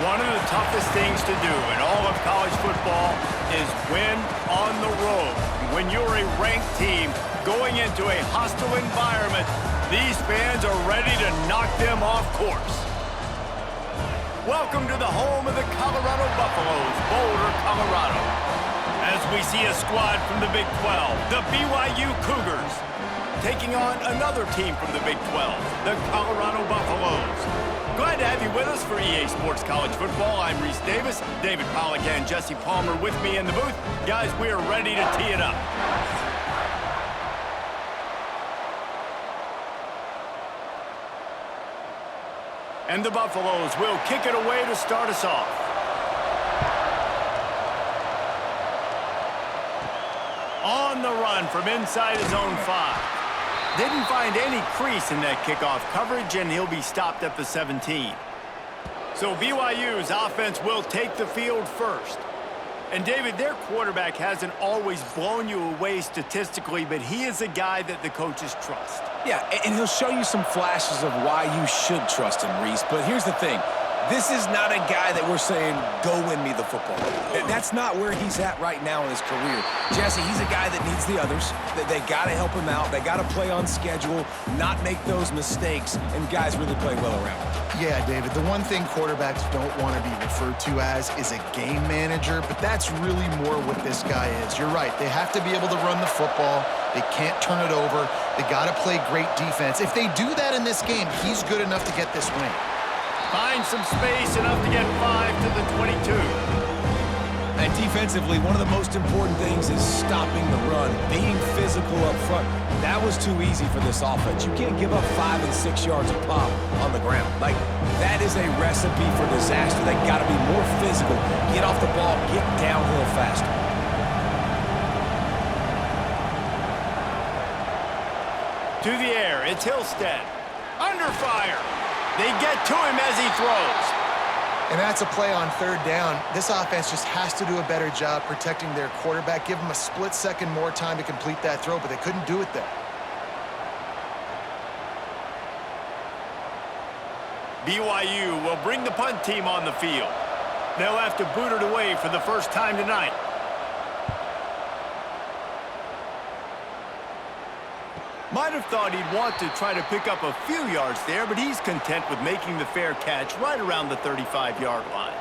One of the toughest things to do in all of college football is win on the road. When you're a ranked team going into a hostile environment, these fans are ready to knock them off course. Welcome to the home of the Colorado Buffaloes, Boulder, Colorado. As we see a squad from the Big 12, the BYU Cougars, taking on another team from the Big 12, the Colorado Buffaloes. Glad to have you with us for EA Sports College Football. I'm Reese Davis, David Pollack and Jesse Palmer with me in the booth. Guys, we are ready to tee it up. And the Buffaloes will kick it away to start us off. On the run from inside his own 5. Didn't find any crease in that kickoff coverage, and he'll be stopped at the 17. So BYU's offense will take the field first. And David, their quarterback hasn't always blown you away statistically, but he is a guy that the coaches trust. Yeah, and he'll show you some flashes of why you should trust him, Reese. But here's the thing. This is not a guy that we're saying, go win me the football. That's not where he's at right now in his career. Jesse, he's a guy that needs the others. They got to help him out. They got to play on schedule, not make those mistakes, and guys really play well around him. Yeah, David, the one thing quarterbacks don't want to be referred to as is a game manager, but that's really more what this guy is. You're right. They have to be able to run the football. They can't turn it over. They got to play great defense. If they do that in this game, he's good enough to get this win. Find some space, enough to get 5 to the 22. And defensively, one of the most important things is stopping the run, being physical up front. That was too easy for this offense. You can't give up 5 and 6 yards a pop on the ground. Like, that is a recipe for disaster. They got to be more physical, get off the ball, get downhill faster. To the air, it's Hillstead. Under fire. They get to him as he throws. And that's a play on third down. This offense just has to do a better job protecting their quarterback. Give him a split second more time to complete that throw, but they couldn't do it there. BYU will bring the punt team on the field. They'll have to boot it away for the first time tonight. Might have thought he'd want to try to pick up a few yards there, but he's content with making the fair catch right around the 35-yard line.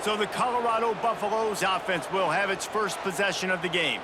So the Colorado Buffaloes offense will have its first possession of the game.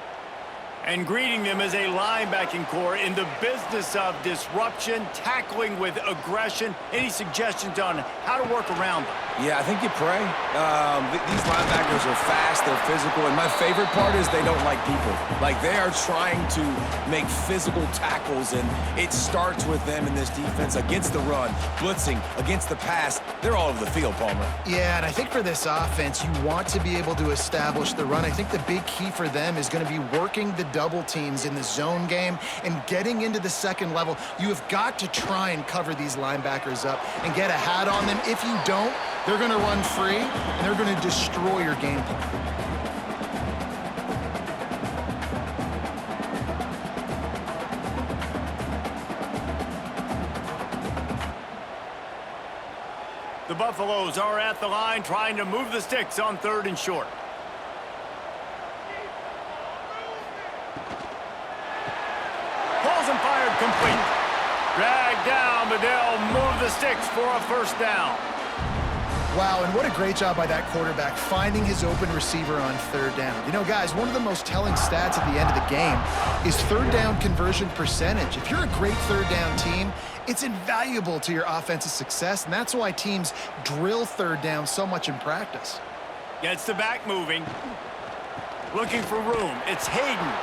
And greeting them is a linebacking core in the business of disruption, tackling with aggression. Any suggestions on how to work around them? Yeah, I think you pray. These linebackers are fast, they're physical, and my favorite part is they don't like people. Like, they are trying to make physical tackles, and it starts with them in this defense against the run, blitzing, against the pass. They're all over the field, Palmer. Yeah, and I think for this offense, you want to be able to establish the run. I think the big key for them is going to be working the double teams in the zone game and getting into the second level. You have got to try and cover these linebackers up and get a hat on them. If you don't, they're going to run free, and they're going to destroy your game plan. The Buffaloes are at the line trying to move the sticks on 3rd and short. Pulls and fired complete. Dragged down, but they'll move the sticks for a first down. Wow, and what a great job by that quarterback finding his open receiver on 3rd down. You know, guys, one of the most telling stats at the end of the game is 3rd down conversion percentage. If you're a great 3rd down team, it's invaluable to your offensive success, and that's why teams drill 3rd down so much in practice. Gets the back moving. Looking for room. It's Hayden.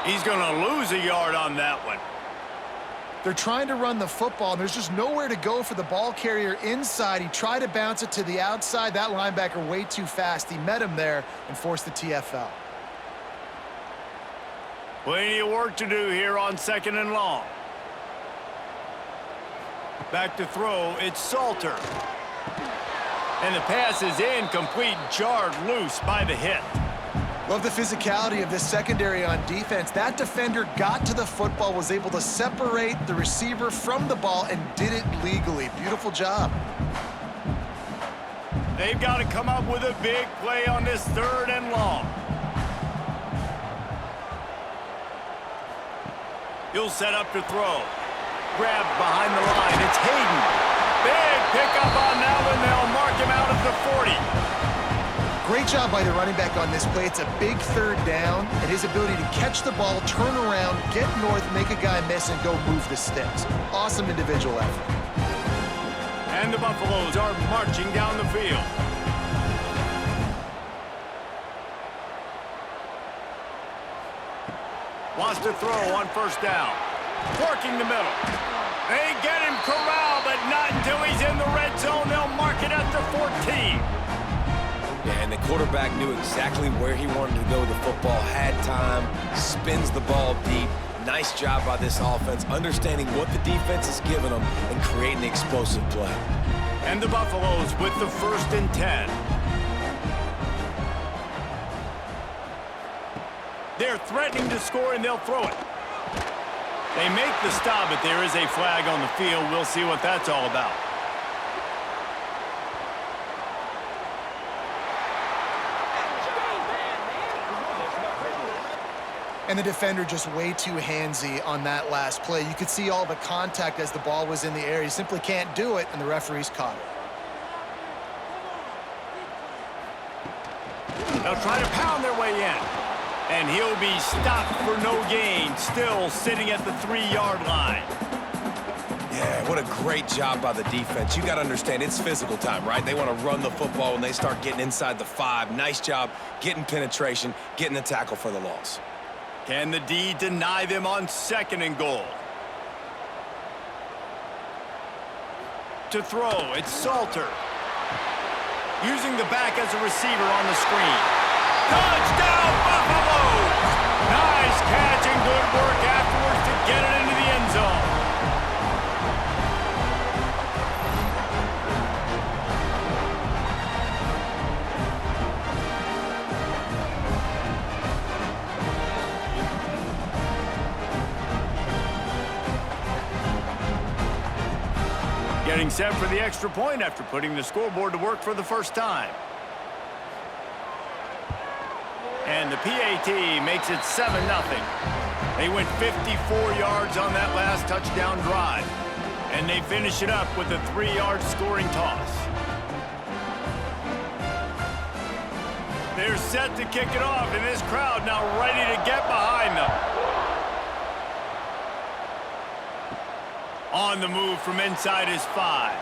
He's going to lose a yard on that one. They're trying to run the football, and there's just nowhere to go for the ball carrier inside. He tried to bounce it to the outside. That linebacker way too fast. He met him there and forced the TFL. Plenty of work to do here on 2nd and long. Back to throw, it's Salter. And the pass is incomplete, jarred loose by the hit. Love the physicality of this secondary on defense. That defender got to the football, was able to separate the receiver from the ball, and did it legally. Beautiful job. They've got to come up with a big play on this 3rd and long. He'll set up to throw. Grabbed behind the line. It's Hayden. Big pickup on that one. They'll mark him out at the 40. Great job by the running back on this play. It's a big 3rd down, and his ability to catch the ball, turn around, get north, make a guy miss, and go move the sticks. Awesome individual effort. And the Buffaloes are marching down the field. Wants to throw on 1st down. Working the middle. They get him corralled, but not until he's in the red zone. They'll mark it at the 14. Yeah, and the quarterback knew exactly where he wanted to go with the football, had time, spins the ball deep. Nice job by this offense, understanding what the defense is giving them and creating the explosive play. And the Buffaloes with the 1st and 10. They're threatening to score, and they'll throw it. They make the stop, but there is a flag on the field. We'll see what that's all about. And the defender just way too handsy on that last play. You could see all the contact as the ball was in the air. He simply can't do it, and the referees caught it. They'll try to pound their way in. And he'll be stopped for no gain, still sitting at the 3-yard line. Yeah, what a great job by the defense. You got to understand, it's physical time, right? They want to run the football when they start getting inside the 5. Nice job getting penetration, getting the tackle for the loss. Can the D deny them on 2nd and goal? To throw, it's Salter. Using the back as a receiver on the screen. Touchdown, Buffaloes! Nice catch and good work afterwards to get it into the end zone. Getting set for the extra point after putting the scoreboard to work for the first time. And the PAT makes it 7-0. They went 54 yards on that last touchdown drive. And they finish it up with a 3-yard scoring toss. They're set to kick it off, and this crowd now ready to get behind them. On the move from inside his 5.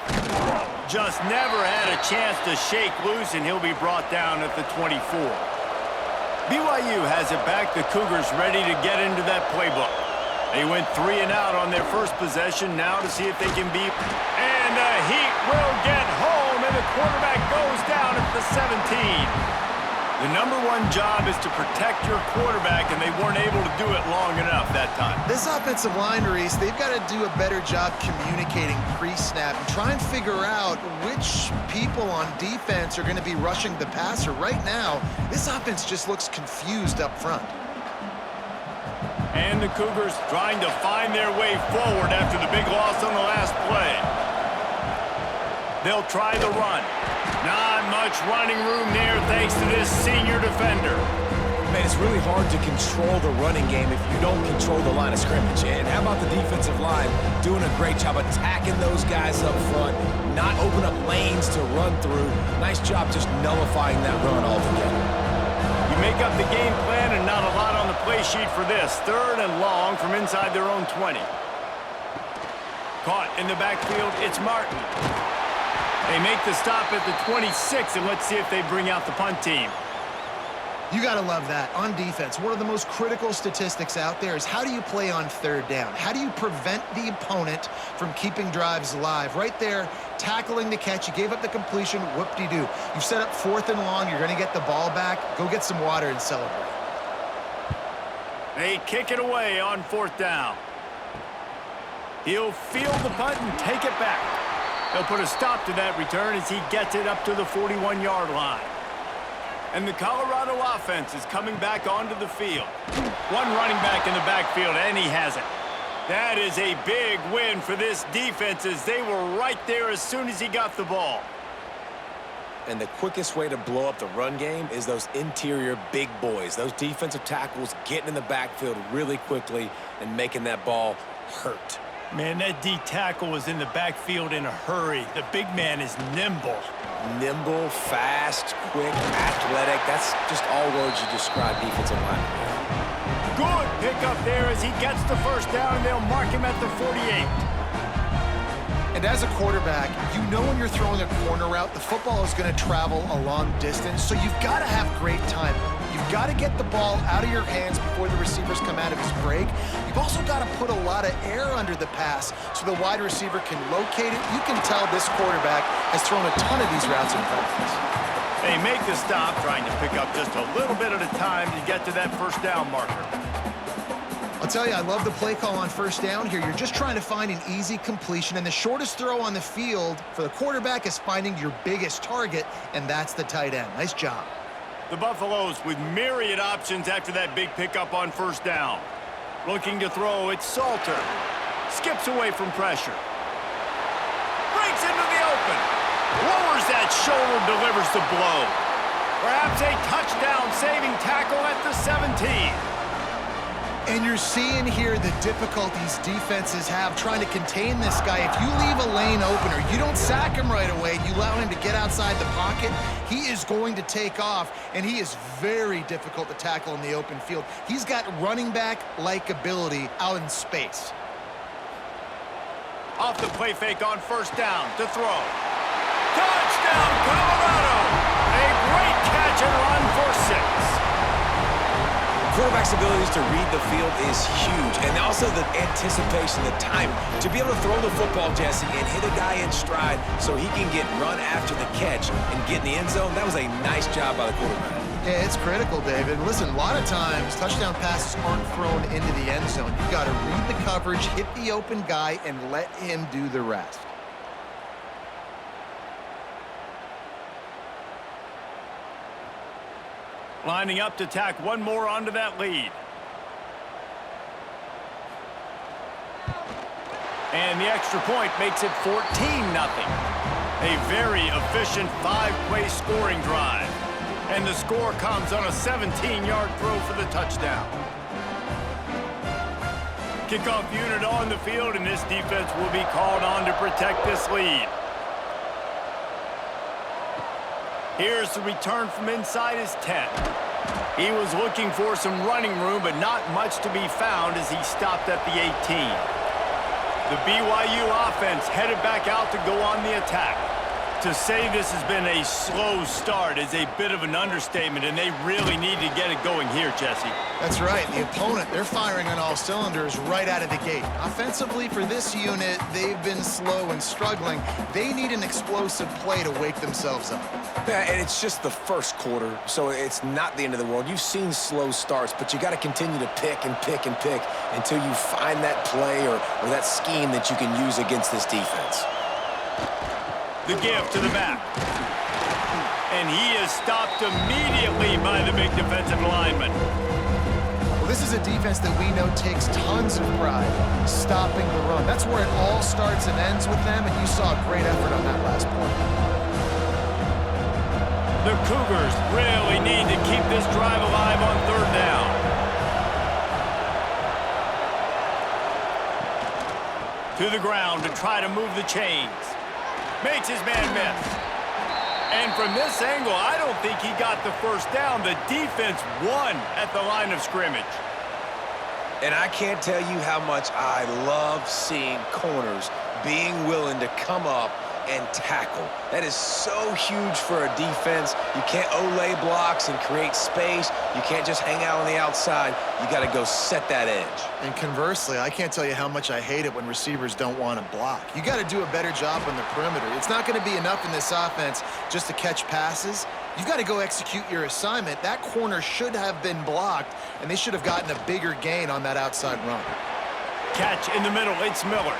Just never had a chance to shake loose, and he'll be brought down at the 24. BYU has it back. The Cougars ready to get into that playbook. They went 3 and out on their first possession. Now to see if they can beat. And the Heat will get home, and the quarterback goes down at the 17. The #1 job is to protect your quarterback, and they weren't able to do it long enough that time. This offensive line, Reese, they've got to do a better job communicating pre-snap and try and figure out which people on defense are going to be rushing the passer. Right now, this offense just looks confused up front. And the Cougars trying to find their way forward after the big loss on the last play. They'll try the run. Not much running room there thanks to this senior defender. Man, it's really hard to control the running game if you don't control the line of scrimmage. And how about the defensive line doing a great job attacking those guys up front, not open up lanes to run through. Nice job just nullifying that run altogether. You make up the game plan and not a lot on the play sheet for this. 3rd and long from inside their own 20. Caught in the backfield, it's Martin. They make the stop at the 26, and let's see if they bring out the punt team. You got to love that. On defense, one of the most critical statistics out there is how do you play on 3rd down? How do you prevent the opponent from keeping drives alive? Right there, tackling the catch. You gave up the completion. Whoop-de-doo. You've set up 4th and long. You're going to get the ball back. Go get some water and celebrate. They kick it away on 4th down. He'll field the punt and take it back. They'll put a stop to that return as he gets it up to the 41-yard line. And the Colorado offense is coming back onto the field. One running back in the backfield, and he has it. That is a big win for this defense as they were right there as soon as he got the ball. and the quickest way to blow up the run game is those interior big boys, those defensive tackles getting in the backfield really quickly and making that ball hurt. Man, that D tackle was in the backfield in a hurry. The big man is nimble. Nimble, fast, quick, athletic. That's just all words you describe defensive linemen with. Good pickup there as he gets the first down, and they'll mark him at the 48. And as a quarterback, you know when you're throwing a corner route, the football is going to travel a long distance, so you've got to have great timing. You've got to get the ball out of your hands before the receivers come out of his break. You've also got to put a lot of air under the pass so the wide receiver can locate it. You can tell this quarterback has thrown a ton of these routes in practice. They make the stop, trying to pick up just a little bit at a time to get to that first down marker. I'll tell you, I love the play call on first down here. You're just trying to find an easy completion, and the shortest throw on the field for the quarterback is finding your biggest target, and that's the tight end. Nice job. The Buffaloes with myriad options after that big pickup on first down. Looking to throw, it's Salter. Skips away from pressure. Breaks into the open. Lowers that shoulder, delivers the blow. Perhaps a touchdown-saving tackle at the 17. And you're seeing here the difficulties defenses have trying to contain this guy. If you leave a lane open or you don't sack him right away, you allow him to get outside the pocket, he is going to take off, and he is very difficult to tackle in the open field. He's got running back-like ability out in space. Off the play fake on first down to throw. Touchdown, Colorado! A great catch and run for 6. Quarterback's abilities to read the field is huge, and also the anticipation, the time to be able to throw the football, Jesse, and hit a guy in stride so he can get run after the catch and get in the end zone. That was a nice job by the quarterback. Yeah, it's critical, David. Listen, a lot of times touchdown passes aren't thrown into the end zone. You got to read the coverage, hit the open guy, and let him do the rest. Lining up to tack one more onto that lead. And the extra point makes it 14-0. A very efficient 5-play scoring drive. And the score comes on a 17-yard throw for the touchdown. Kickoff unit on the field, and this defense will be called on to protect this lead. Here's the return from inside his 10. He was looking for some running room, but not much to be found as he stopped at the 18. The BYU offense headed back out to go on the attack. To say this has been a slow start is a bit of an understatement, and they really need to get it going here, Jesse. That's right. The opponent, they're firing on all cylinders right out of the gate. Offensively, for this unit, they've been slow and struggling. They need an explosive play to wake themselves up. Yeah, and it's just the first quarter, so it's not the end of the world. You've seen slow starts, but you got to continue to pick and pick and pick until you find that play or that scheme that you can use against this defense. The give to the back. And he is stopped immediately by the big defensive lineman. Well, this is a defense that we know takes tons of pride stopping the run. That's where it all starts and ends with them, and you saw a great effort on that last point. The Cougars really need to keep this drive alive on third down. To the ground to try to move the chains. Makes his man miss. And from this angle, I don't think he got the first down. The defense won at the line of scrimmage. And I can't tell you how much I love seeing corners being willing to come up and tackle. That is so huge for a defense. You can't olay blocks and create space. You can't just hang out on the outside. You got to go set that edge. And conversely, I can't tell you how much I hate it when receivers don't want to block. You got to do a better job on the perimeter. It's not going to be enough in this offense just to catch passes. You've got to go execute your assignment. That corner should have been blocked, and they should have gotten a bigger gain on that outside run. Catch in the middle. It's Miller.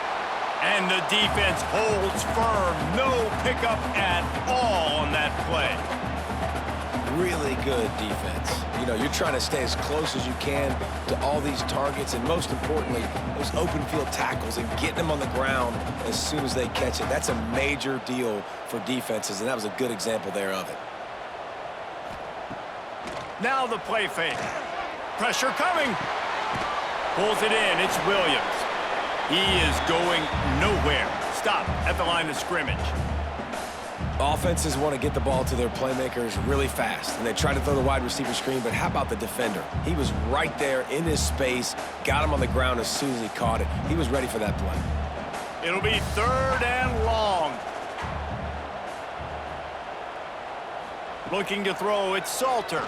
And the defense holds firm. No pickup at all on that play. really good defense. You know, you're trying to stay as close as you can to all these targets, and most importantly, those open field tackles and getting them on the ground as soon as they catch it. That's a major deal for defenses, and that was a good example there of it. Now the play fake. Pressure coming. Pulls it in. It's Williams. He is going nowhere. Stop at the line of scrimmage. Offenses want to get the ball to their playmakers really fast, and they try to throw the wide receiver screen, but how about the defender? He was right there in his space, got him on the ground as soon as he caught it. He was ready for that play. It'll be 3rd and long. Looking to throw, it's Salter.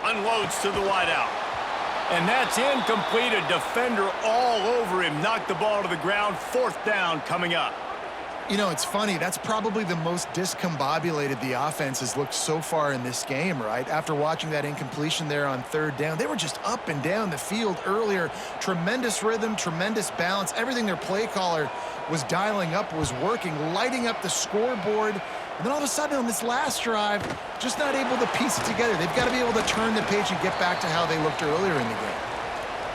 Unloads to the wideout. And that's incomplete. A defender all over him. Knocked the ball to the ground. 4th down coming up. You know, it's funny. That's probably the most discombobulated the offense has looked so far in this game, right? After watching that incompletion there on 3rd down, they were just up and down the field earlier. Tremendous rhythm, tremendous balance. Everything their play caller was dialing up was working, lighting up the scoreboard. And then all of a sudden on this last drive, just not able to piece it together. They've got to be able to turn the page and get back to how they looked earlier in the game.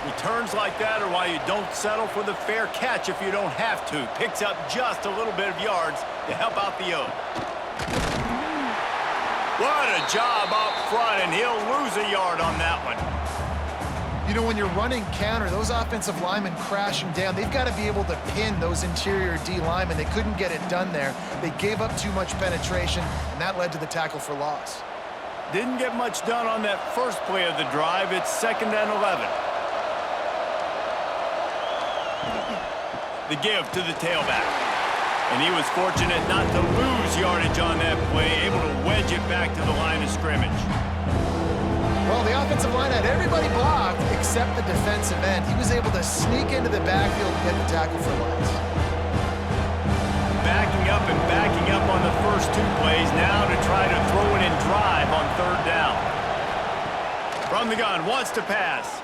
Returns like that are why you don't settle for the fair catch if you don't have to. Picks up just a little bit of yards to help out the O. What a job up front, and he'll lose a yard on that one. You know, when you're running counter, those offensive linemen crashing down, they've got to be able to pin those interior D linemen. They couldn't get it done there. They gave up too much penetration, and that led to the tackle for loss. Didn't get much done on that first play of the drive. It's 2nd and 11. The give to the tailback. And he was fortunate not to lose yardage on that play, able to wedge it back to the line of scrimmage. Well, the offensive line had everybody blocked except the defensive end. He was able to sneak into the backfield and get the tackle for loss. Backing up and backing up on the first 2 plays, now to try to throw it and drive on 3rd down. From the gun, wants to pass.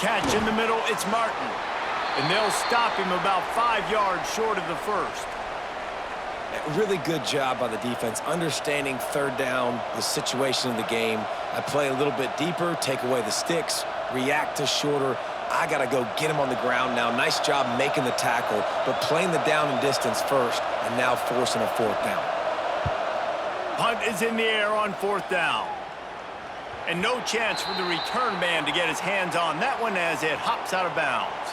Catch in the middle, it's Martin. And they'll stop him about 5 yards short of the first. Really good job by the defense, understanding 3rd down, the situation in the game. I play a little bit deeper, take away the sticks, react to shorter. I got to go get him on the ground now. Nice job making the tackle, but playing the down and distance first, and now forcing a 4th down. Punt is in the air on 4th down. And no chance for the return man to get his hands on that one as it hops out of bounds.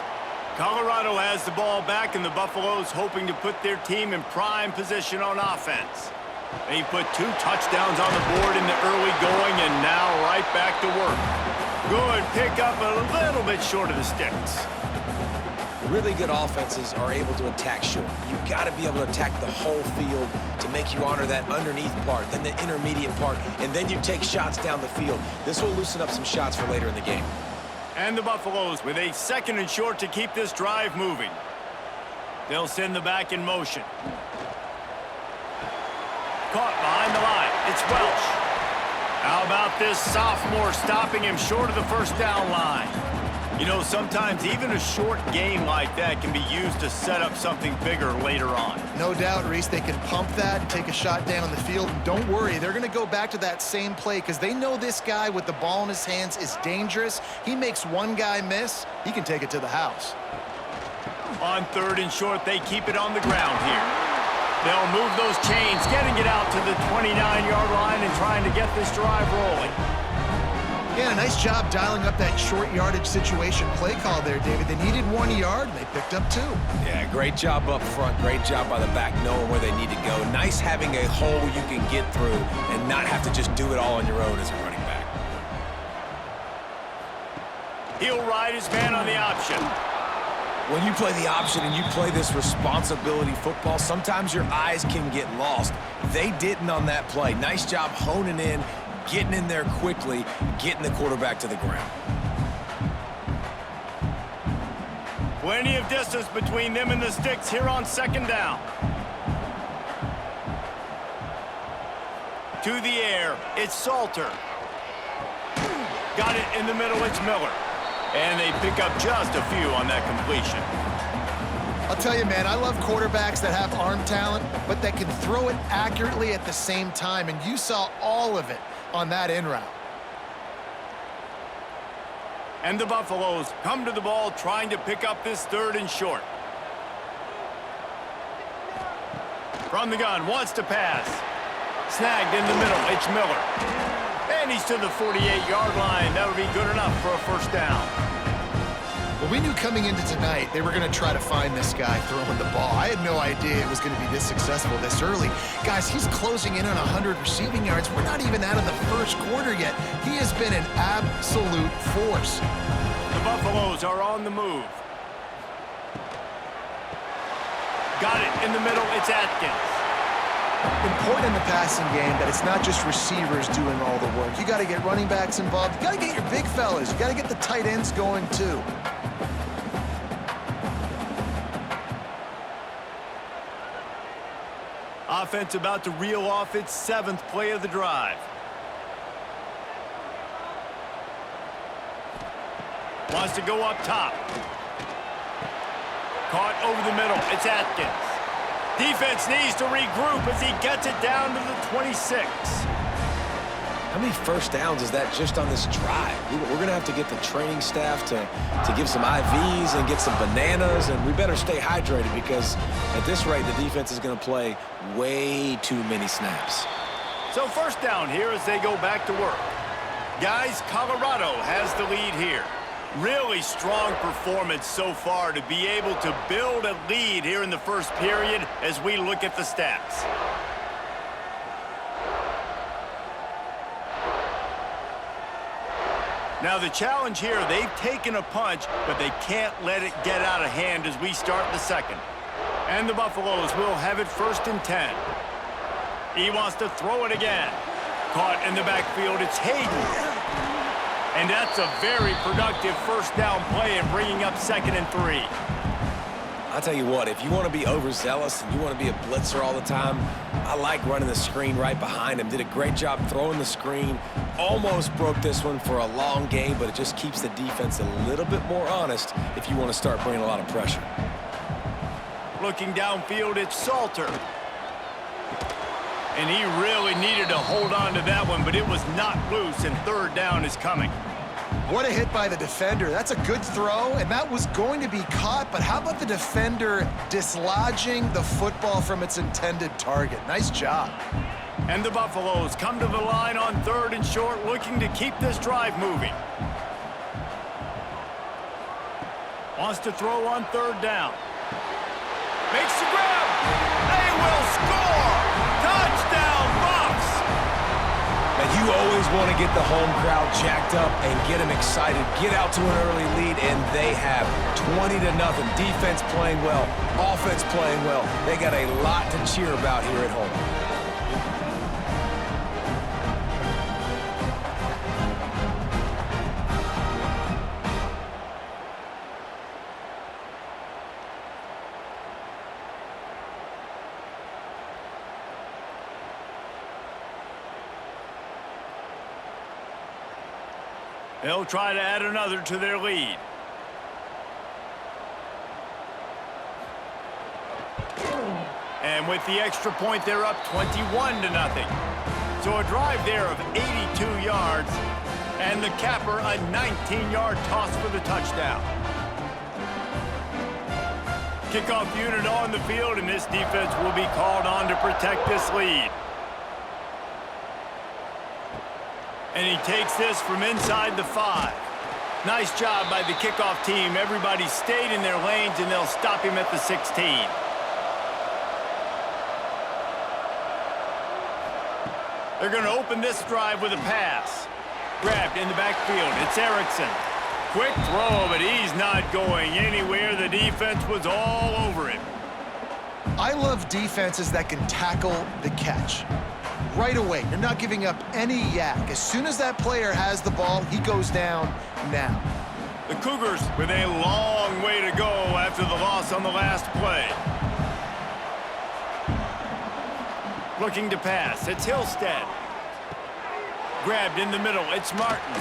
Colorado has the ball back, and the Buffaloes hoping to put their team in prime position on offense. They put 2 touchdowns on the board in the early going, and now right back to work. Good pickup, a little bit short of the sticks. Really good offenses are able to attack short. You've got to be able to attack the whole field to make you honor that underneath part, then the intermediate part, and then you take shots down the field. This will loosen up some shots for later in the game. And the Buffaloes with a 2nd and short to keep this drive moving. They'll send the back in motion. Caught behind the line. It's Welch. How about this sophomore stopping him short of the 1st down line? You know, sometimes even a short game like that can be used to set up something bigger later on. No doubt, Reese, they can pump that and take a shot down the field. And don't worry, they're going to go back to that same play because they know this guy with the ball in his hands is dangerous. He makes one guy miss, he can take it to the house. On 3rd and short, they keep it on the ground here. They'll move those chains, getting it out to the 29-yard line and trying to get this drive rolling. Yeah, a nice job dialing up that short yardage situation play call there, David. They needed 1 yard, and they picked up 2. Yeah, great job up front. Great job by the back knowing where they need to go. Nice having a hole you can get through and not have to just do it all on your own as a running back. He'll ride his man on the option. When you play the option and you play this responsibility football, sometimes your eyes can get lost. They didn't on that play. Nice job honing in, getting in there quickly, getting the quarterback to the ground. Plenty of distance between them and the sticks here on 2nd down. To the air, it's Salter. Got it in the middle, it's Miller. And they pick up just a few on that completion. I'll tell you, man, I love quarterbacks that have arm talent, but that can throw it accurately at the same time, and you saw all of it on that in route. And the Buffaloes come to the ball trying to pick up this 3rd and short. From the gun, wants to pass. Snagged in the middle, it's Miller. And he's to the 48-yard line. That would be good enough for a 1st down. Well, we knew coming into tonight they were going to try to find this guy throwing the ball. I had no idea it was going to be this successful this early. Guys, he's closing in on 100 receiving yards. We're not even out of the 1st quarter yet. He has been an absolute force. The Buffaloes are on the move. Got it in the middle. It's Atkins. Important in the passing game that it's not just receivers doing all the work. You got to get running backs involved. You got to get your big fellas. You got to get the tight ends going too. Offense about to reel off its 7th play of the drive. Wants to go up top. Caught over the middle. It's Atkins. Defense needs to regroup as he gets it down to the 26. How many 1st downs is that just on this drive? We're going to have to get the training staff to give some IVs and get some bananas, and we better stay hydrated because at this rate, the defense is going to play way too many snaps. So 1st down here as they go back to work. Guys, Colorado has the lead here. Really strong performance so far to be able to build a lead here in the 1st period as we look at the stats. Now the challenge here, they've taken a punch, but they can't let it get out of hand as we start the 2nd. And the Buffaloes will have it 1st and 10. He wants to throw it again. Caught in the backfield, it's Hayden. And that's a very productive 1st down play and bringing up 2nd and 3. I'll tell you what, if you want to be overzealous and you want to be a blitzer all the time, I like running the screen right behind him. Did a great job throwing the screen. Almost broke this one for a long game, but it just keeps the defense a little bit more honest if you want to start bringing a lot of pressure. Looking downfield, it's Salter. And he really needed to hold on to that one, but it was not loose, and 3rd down is coming. What a hit by the defender. That's a good throw, and that was going to be caught, but how about the defender dislodging the football from its intended target? Nice job. And the Buffaloes come to the line on 3rd and short, looking to keep this drive moving. Wants to throw on 3rd down. Makes the grab. They will score. Touchdown, Buffs! And you always want to get the home crowd jacked up and get them excited. Get out to an early lead, and they have 20-0. Defense playing well, offense playing well. They got a lot to cheer about here at home. They'll try to add another to their lead. And with the extra point, they're up 21-0. So a drive there of 82 yards, and the capper a 19-yard toss for the touchdown. Kickoff unit on the field, and this defense will be called on to protect this lead. And he takes this from inside the 5. Nice job by the kickoff team. Everybody stayed in their lanes, and they'll stop him at the 16. They're going to open this drive with a pass. Grabbed in the backfield. It's Erickson. Quick throw, but he's not going anywhere. The defense was all over him. I love defenses that can tackle the catch. Right away, you're not giving up any yak. As soon as that player has the ball, he goes down now. The Cougars with a long way to go after the loss on the last play. Looking to pass, it's Hillstead. Grabbed in the middle, it's Martin.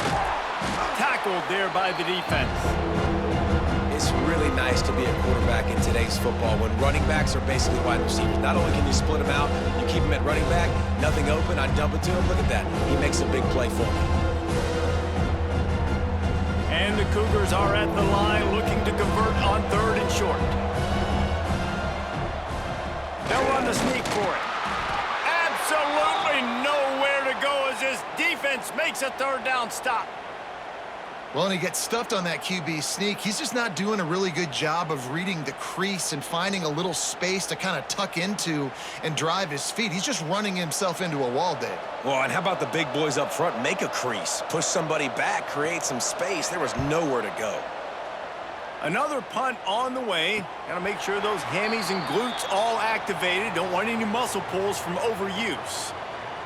Tackled there by the defense. It's really nice to be a quarterback in today's football when running backs are basically wide receivers. Not only can you split them out, you keep them at running back, nothing open, I dump it to him. Look at that. He makes a big play for me. And the Cougars are at the line looking to convert on 3rd and short. They'll run the sneak for it. Absolutely nowhere to go as this defense makes a 3rd down stop. Well, and he gets stuffed on that QB sneak. He's just not doing a really good job of reading the crease and finding a little space to kind of tuck into and drive his feet. He's just running himself into a wall, Dave. Well, and how about the big boys up front? Make a crease, push somebody back, create some space. There was nowhere to go. Another punt on the way. Got to make sure those hammies and glutes all activated. Don't want any muscle pulls from overuse.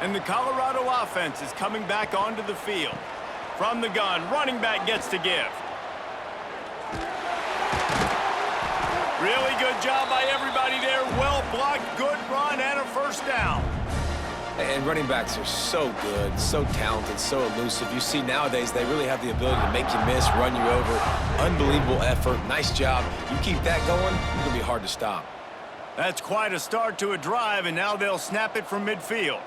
And the Colorado offense is coming back onto the field. From the gun, running back gets to give. Really good job by everybody there. Well blocked, good run, and a 1st down. And running backs are so good, so talented, so elusive. You see nowadays they really have the ability to make you miss, run you over. Unbelievable effort. Nice job. You keep that going, it's going to be hard to stop. That's quite a start to a drive, and now they'll snap it from midfield.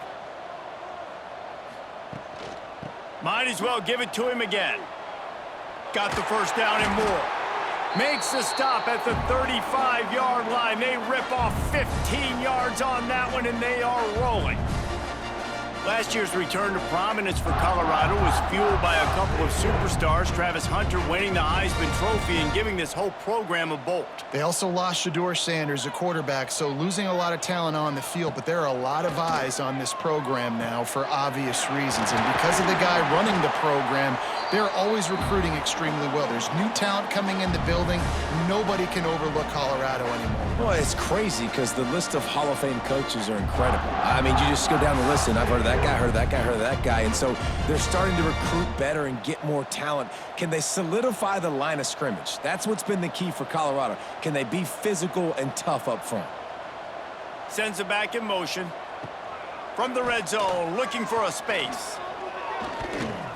Might as well give it to him again. Got the 1st down and more. Makes the stop at the 35-yard line. They rip off 15 yards on that one, and they are rolling. Last year's return to prominence for Colorado was fueled by a couple of superstars, Travis Hunter winning the Heisman Trophy and giving this whole program a bolt. They also lost Shedeur Sanders, a quarterback, so losing a lot of talent on the field, but there are a lot of eyes on this program now for obvious reasons. And because of the guy running the program, they're always recruiting extremely well. There's new talent coming in the building. Nobody can overlook Colorado anymore. Well, it's crazy because the list of Hall of Fame coaches are incredible. I mean, you just go down the list, and I've heard of that guy, heard of that guy, heard of that guy. And so they're starting to recruit better and get more talent. Can they solidify the line of scrimmage? That's what's been the key for Colorado. Can they be physical and tough up front? Sends it back in motion. From the red zone, looking for a space.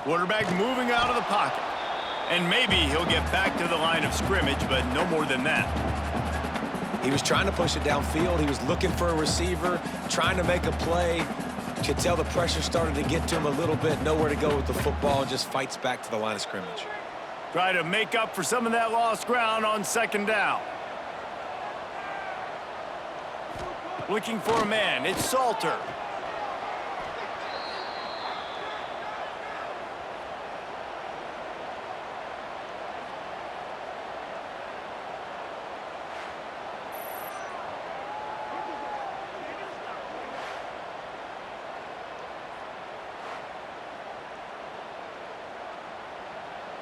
Quarterback moving out of the pocket. And maybe he'll get back to the line of scrimmage, but no more than that. He was trying to push it downfield. He was looking for a receiver, trying to make a play. Could tell the pressure started to get to him a little bit. Nowhere to go with the football, and just fights back to the line of scrimmage. Try to make up for some of that lost ground on 2nd down. Looking for a man. It's Salter.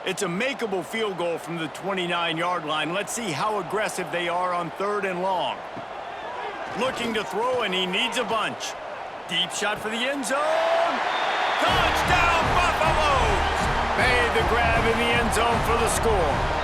It's a makeable field goal from the 29-yard line. Let's see how aggressive they are on 3rd and long. Looking to throw, and he needs a bunch. Deep shot for the end zone. Touchdown, Buffaloes! Made the grab in the end zone for the score.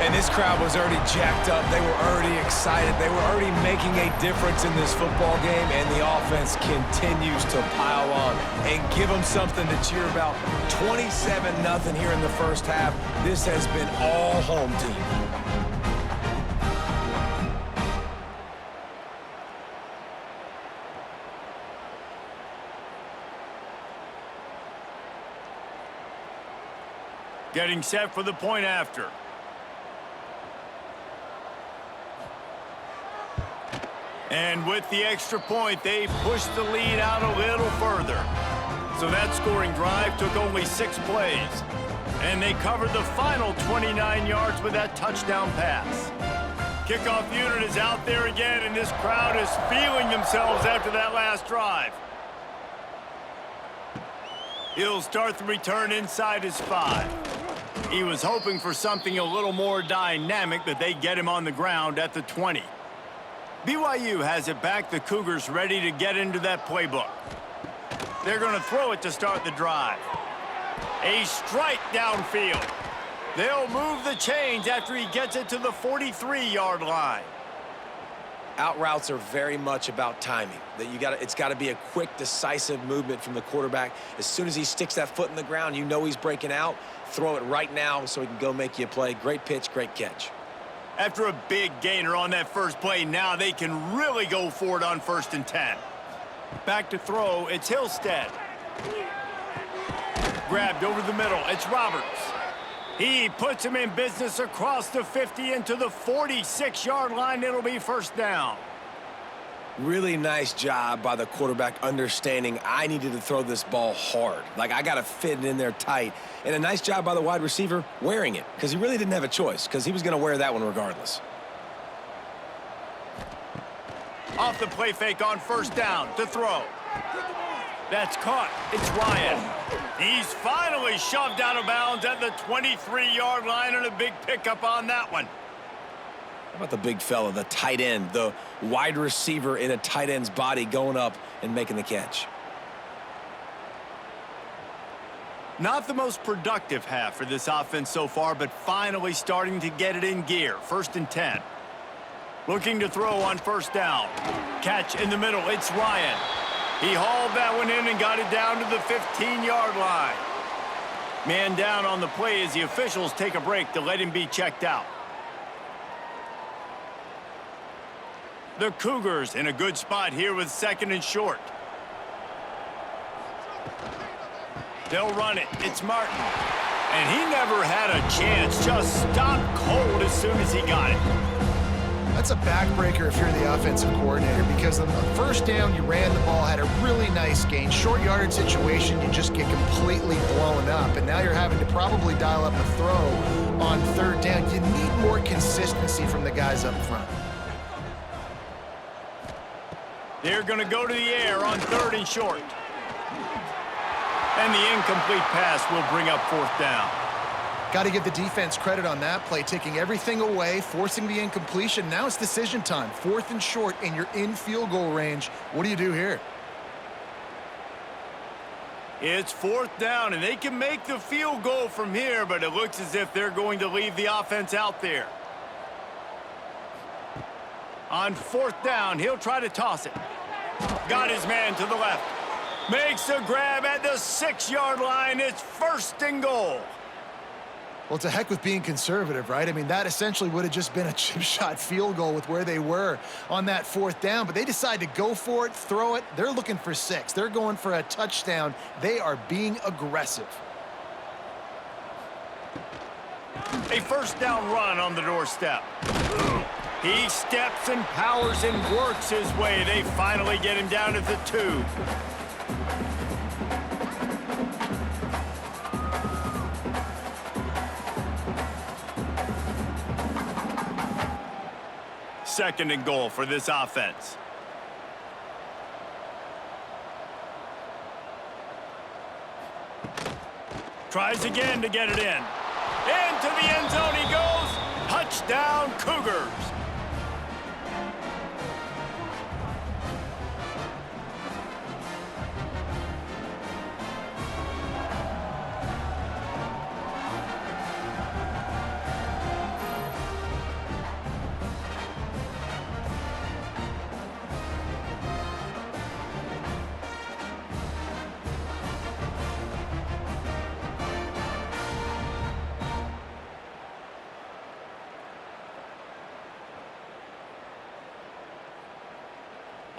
And this crowd was already jacked up. They were already excited. They were already making a difference in this football game, and the offense continues to pile on and give them something to cheer about. 27-0 here in the 1st half. This has been all home team. Getting set for the point after. And with the extra point, they pushed the lead out a little further. So that scoring drive took only 6 plays. And they covered the final 29 yards with that touchdown pass. Kickoff unit is out there again, and this crowd is feeling themselves after that last drive. He'll start the return inside his 5. He was hoping for something a little more dynamic, but they get him on the ground at the 20. BYU has it back. The Cougars ready to get into that playbook. They're going to throw it to start the drive. A strike downfield. They'll move the chains after he gets it to the 43-yard line. Out routes are very much about timing. It's got to be a quick, decisive movement from the quarterback. As soon as he sticks that foot in the ground, you know he's breaking out. Throw it right now so he can go make you a play. Great pitch, great catch. After a big gainer on that first play, now they can really go for it on 1st and 10. Back to throw, it's Hillstead. Grabbed over the middle, it's Roberts. He puts him in business across the 50 into the 46-yard line. It'll be 1st down. Really nice job by the quarterback understanding I needed to throw this ball hard. Like, I got to fit it in there tight. And a nice job by the wide receiver wearing it, because he really didn't have a choice, because he was going to wear that one regardless. Off the play fake on 1st down to throw. That's caught. It's Ryan. He's finally shoved out of bounds at the 23-yard line, and a big pickup on that one. How about the big fella, the tight end, the wide receiver in a tight end's body going up and making the catch? Not the most productive half for this offense so far, but finally starting to get it in gear. 1st and 10. Looking to throw on 1st down. Catch in the middle. It's Ryan. He hauled that one in and got it down to the 15-yard line. Man down on the play as the officials take a break to let him be checked out. The Cougars in a good spot here with 2nd and short. They'll run it. It's Martin. And he never had a chance. Just stopped cold as soon as he got it. That's a backbreaker if you're the offensive coordinator, because on the 1st down, you ran the ball, had a really nice gain. Short yardage situation, you just get completely blown up. And now you're having to probably dial up a throw on 3rd down. You need more consistency from the guys up front. They're going to go to the air on 3rd and short. And the incomplete pass will bring up 4th down. Got to give the defense credit on that play, taking everything away, forcing the incompletion. Now it's decision time. 4th and short, and you're in field goal range. What do you do here? It's 4th down, and they can make the field goal from here, but it looks as if they're going to leave the offense out there. On 4th down, he'll try to toss it. Got his man to the left. Makes a grab at the 6-yard line. It's 1st and goal. Well, it's a heck with being conservative, right? I mean, that essentially would have just been a chip shot field goal with where they were on that 4th down, but they decide to go for it, throw it. They're looking for 6. They're going for a touchdown. They are being aggressive. A 1st down run on the doorstep. He steps and powers and works his way. They finally get him down to the 2. Second and goal for this offense. Tries again to get it in. Into the end zone he goes. Touchdown, Cougars.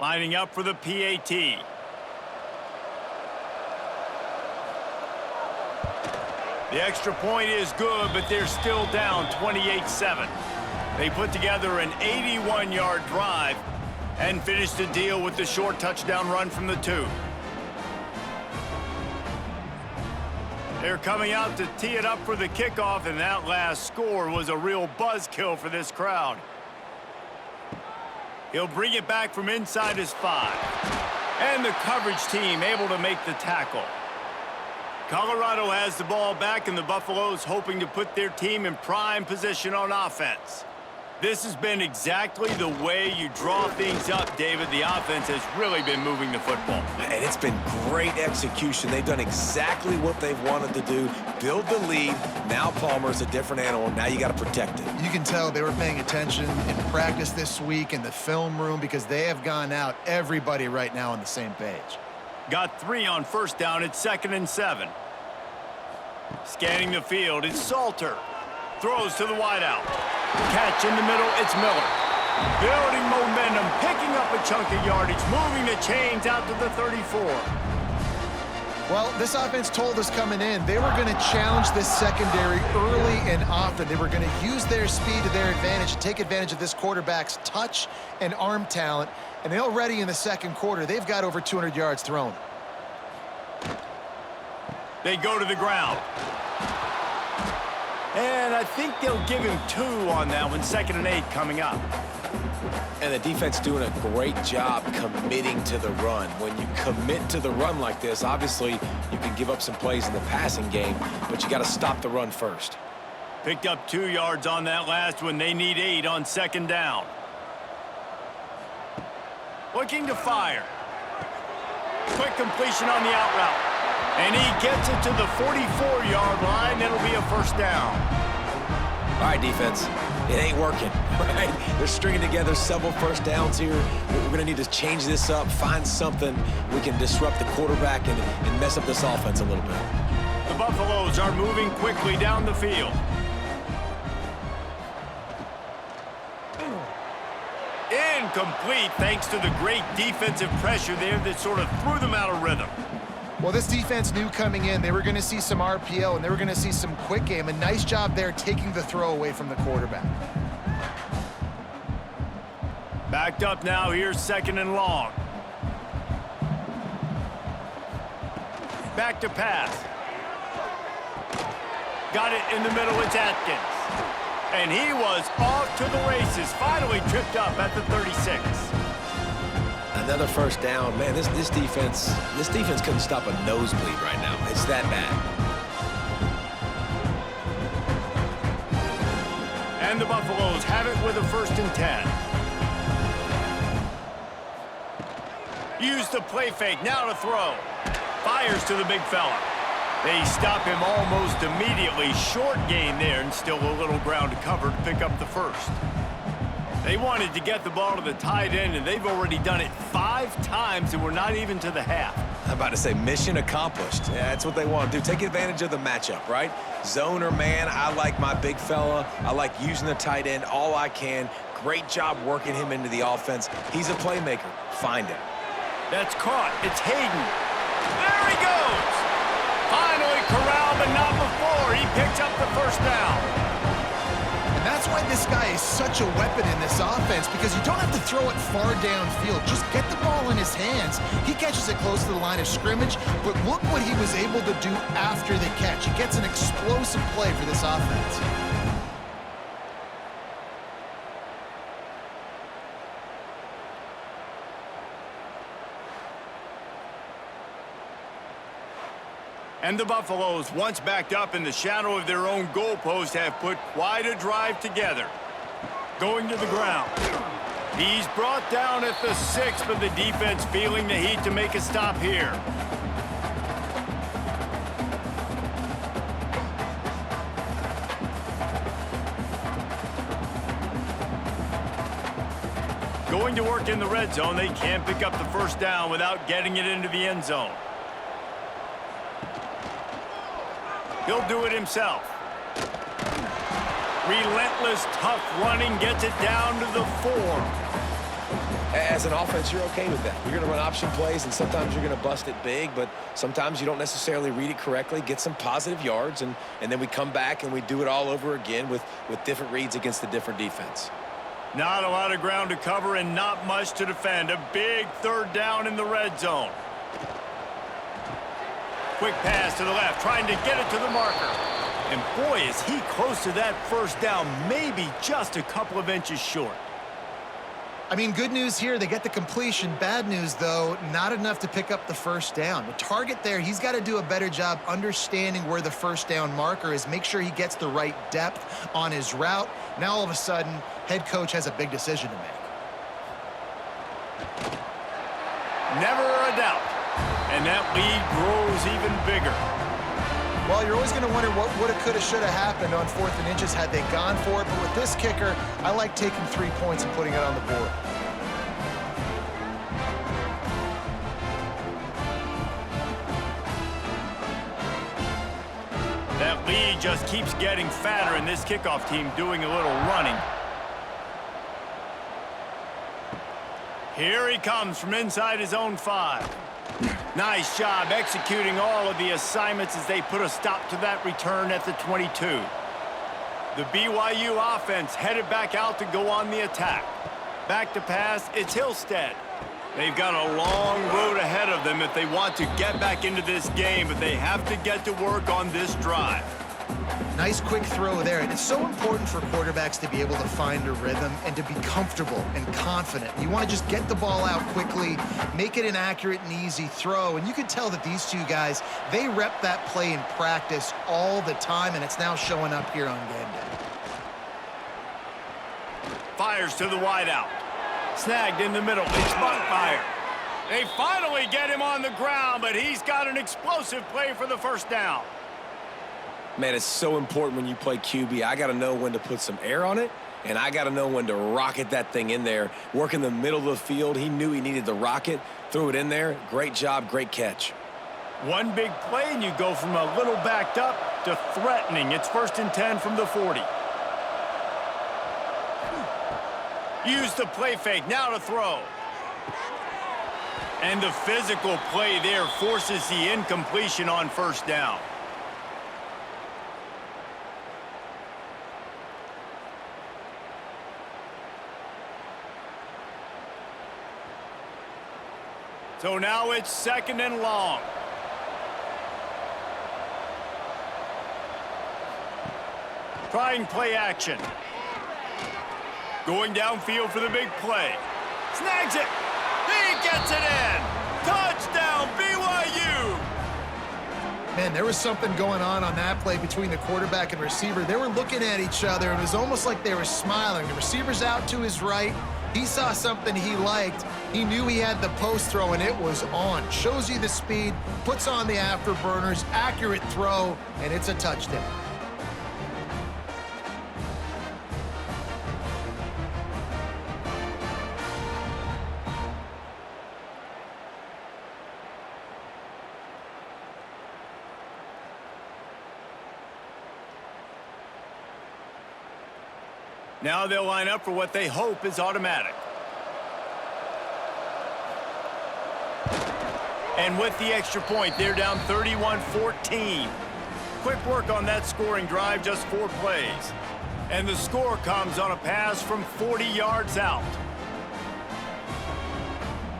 Lining up for the PAT. The extra point is good, but they're still down 28-7. They put together an 81-yard drive and finished the deal with the short touchdown run from the 2. They're coming out to tee it up for the kickoff, and that last score was a real buzzkill for this crowd. He'll bring it back from inside his 5. And the coverage team able to make the tackle. Colorado has the ball back, and the Buffaloes hoping to put their team in prime position on offense. This has been exactly the way you draw things up, David. The offense has really been moving the football. And it's been great execution. They've done exactly what they've wanted to do. Build the lead. Now Palmer's a different animal. Now you got to protect it. You can tell they were paying attention in practice this week in the film room because they have gone out, everybody right now on the same page. Got 3 on first down. It's 2nd and 7. Scanning the field, it's Salter. Throws to the wideout. Catch in the middle, it's Miller. Building momentum, picking up a chunk of yardage, moving the chains out to the 34. Well, this offense told us coming in they were going to challenge this secondary early and often. They were going to use their speed to their advantage and take advantage of this quarterback's touch and arm talent. And already in the second quarter, they've got over 200 yards thrown. They go to the ground. And I think they'll give him 2 on that one. 2nd and 8 coming up. And the defense doing a great job committing to the run. When you commit to the run like this, obviously you can give up some plays in the passing game, but you got to stop the run first. Picked up 2 yards on that last one. They need 8 on 2nd down. Looking to fire. Quick completion on the out route. And he gets it to the 44-yard line. It'll be a first down. All right, defense. It ain't working, right? They're stringing together several first downs here. We're going to need to change this up, find something we can disrupt the quarterback and mess up this offense a little bit. The Buffaloes are moving quickly down the field. Incomplete thanks to the great defensive pressure there that sort of threw them out of rhythm. Well, this defense knew coming in they were going to see some RPO and they were going to see some quick game. A nice job there taking the throw away from the quarterback. Backed up now. Here's 2nd and long. Back to pass. Got it in the middle. It's Atkins. And he was off to the races. Finally tripped up at the 36. Another first down. Man, this defense couldn't stop a nosebleed right now. It's that bad. And the Buffaloes have it with a 1st and 10. Use the play fake. Now to throw. Fires to the big fella. They stop him almost immediately. Short gain there and still a little ground to cover to pick up the 1st. They wanted to get the ball to the tight end, and they've already done it 5 times, and we're not even to the half. I'm about to say mission accomplished. Yeah, that's what they want to do. Take advantage of the matchup, right? Zone or man, I like my big fella. I like using the tight end all I can. Great job working him into the offense. He's a playmaker. Find him. That's caught. It's Hayden. There he goes. Finally corralled, but not before. He picks up the 1st down. And that's why this guy is such a weapon in this offense, because you don't have to throw it far downfield. Just get the ball in his hands. He catches it close to the line of scrimmage, but look what he was able to do after the catch. He gets an explosive play for this offense. And the Buffaloes, once backed up in the shadow of their own goalpost, have put quite a drive together. Going to the ground. He's brought down at the 6, but the defense feeling the heat to make a stop here. Going to work in the red zone. They can't pick up the 1st down without getting it into the end zone. He'll do it himself. Relentless, tough running, gets it down to the 4. As an offense, you're okay with that. You're going to run option plays, and sometimes you're going to bust it big, but sometimes you don't necessarily read it correctly, get some positive yards, and then we come back and we do it all over again with different reads against the different defense. Not a lot of ground to cover and not much to defend. A big 3rd down in the red zone. Quick pass to the left, trying to get it to the marker. And boy, is he close to that 1st down, maybe just a couple of inches short. I mean, good news here, they get the completion. Bad news, though, not enough to pick up the first down. The target there, he's got to do a better job understanding where the first down marker is, make sure he gets the right depth on his route. Now, all of a sudden, head coach has a big decision to make. Never a doubt. And that lead grows even bigger. Well, you're always going to wonder what woulda, coulda, shoulda happened on 4th and inches had they gone for it. But with this kicker, I like taking 3 points and putting it on the board. That lead just keeps getting fatter, and this kickoff team doing a little running. Here he comes from inside his own 5. Nice job executing all of the assignments as they put a stop to that return at the 22. The BYU offense headed back out to go on the attack. Back to pass, it's Hillstead. They've got a long road ahead of them if they want to get back into this game, but they have to get to work on this drive. Nice quick throw there. And it's so important for quarterbacks to be able to find a rhythm and to be comfortable and confident. You want to just get the ball out quickly, make it an accurate and easy throw. And you can tell that these two guys, they rep that play in practice all the time, and it's now showing up here on game day. Fires to the wideout. Snagged in the middle. It's Buckmeyer. They finally get him on the ground, but he's got an explosive play for the first down. Man, it's so important when you play QB. I got to know when to put some air on it, and I got to know when to rocket that thing in there. Work in the middle of the field. He knew he needed the rocket. Threw it in there. Great job, great catch. One big play, and you go from a little backed up to threatening. It's 1st and 10 from the 40. Use the play fake. Now to throw. And the physical play there forces the incompletion on first down. So now it's 2nd and long. Trying play action. Going downfield for the big play. Snags it. He gets it in. Touchdown, BYU. Man, there was something going on that play between the quarterback and receiver. They were looking at each other. It was almost like they were smiling. The receiver's out to his right. He saw something he liked. He knew he had the post throw, and it was on. Shows you the speed, puts on the afterburners, accurate throw, and it's a touchdown. Now they'll line up for what they hope is automatic. And with the extra point, they're down 31-14. Quick work on that scoring drive, just 4 plays. And the score comes on a pass from 40 yards out.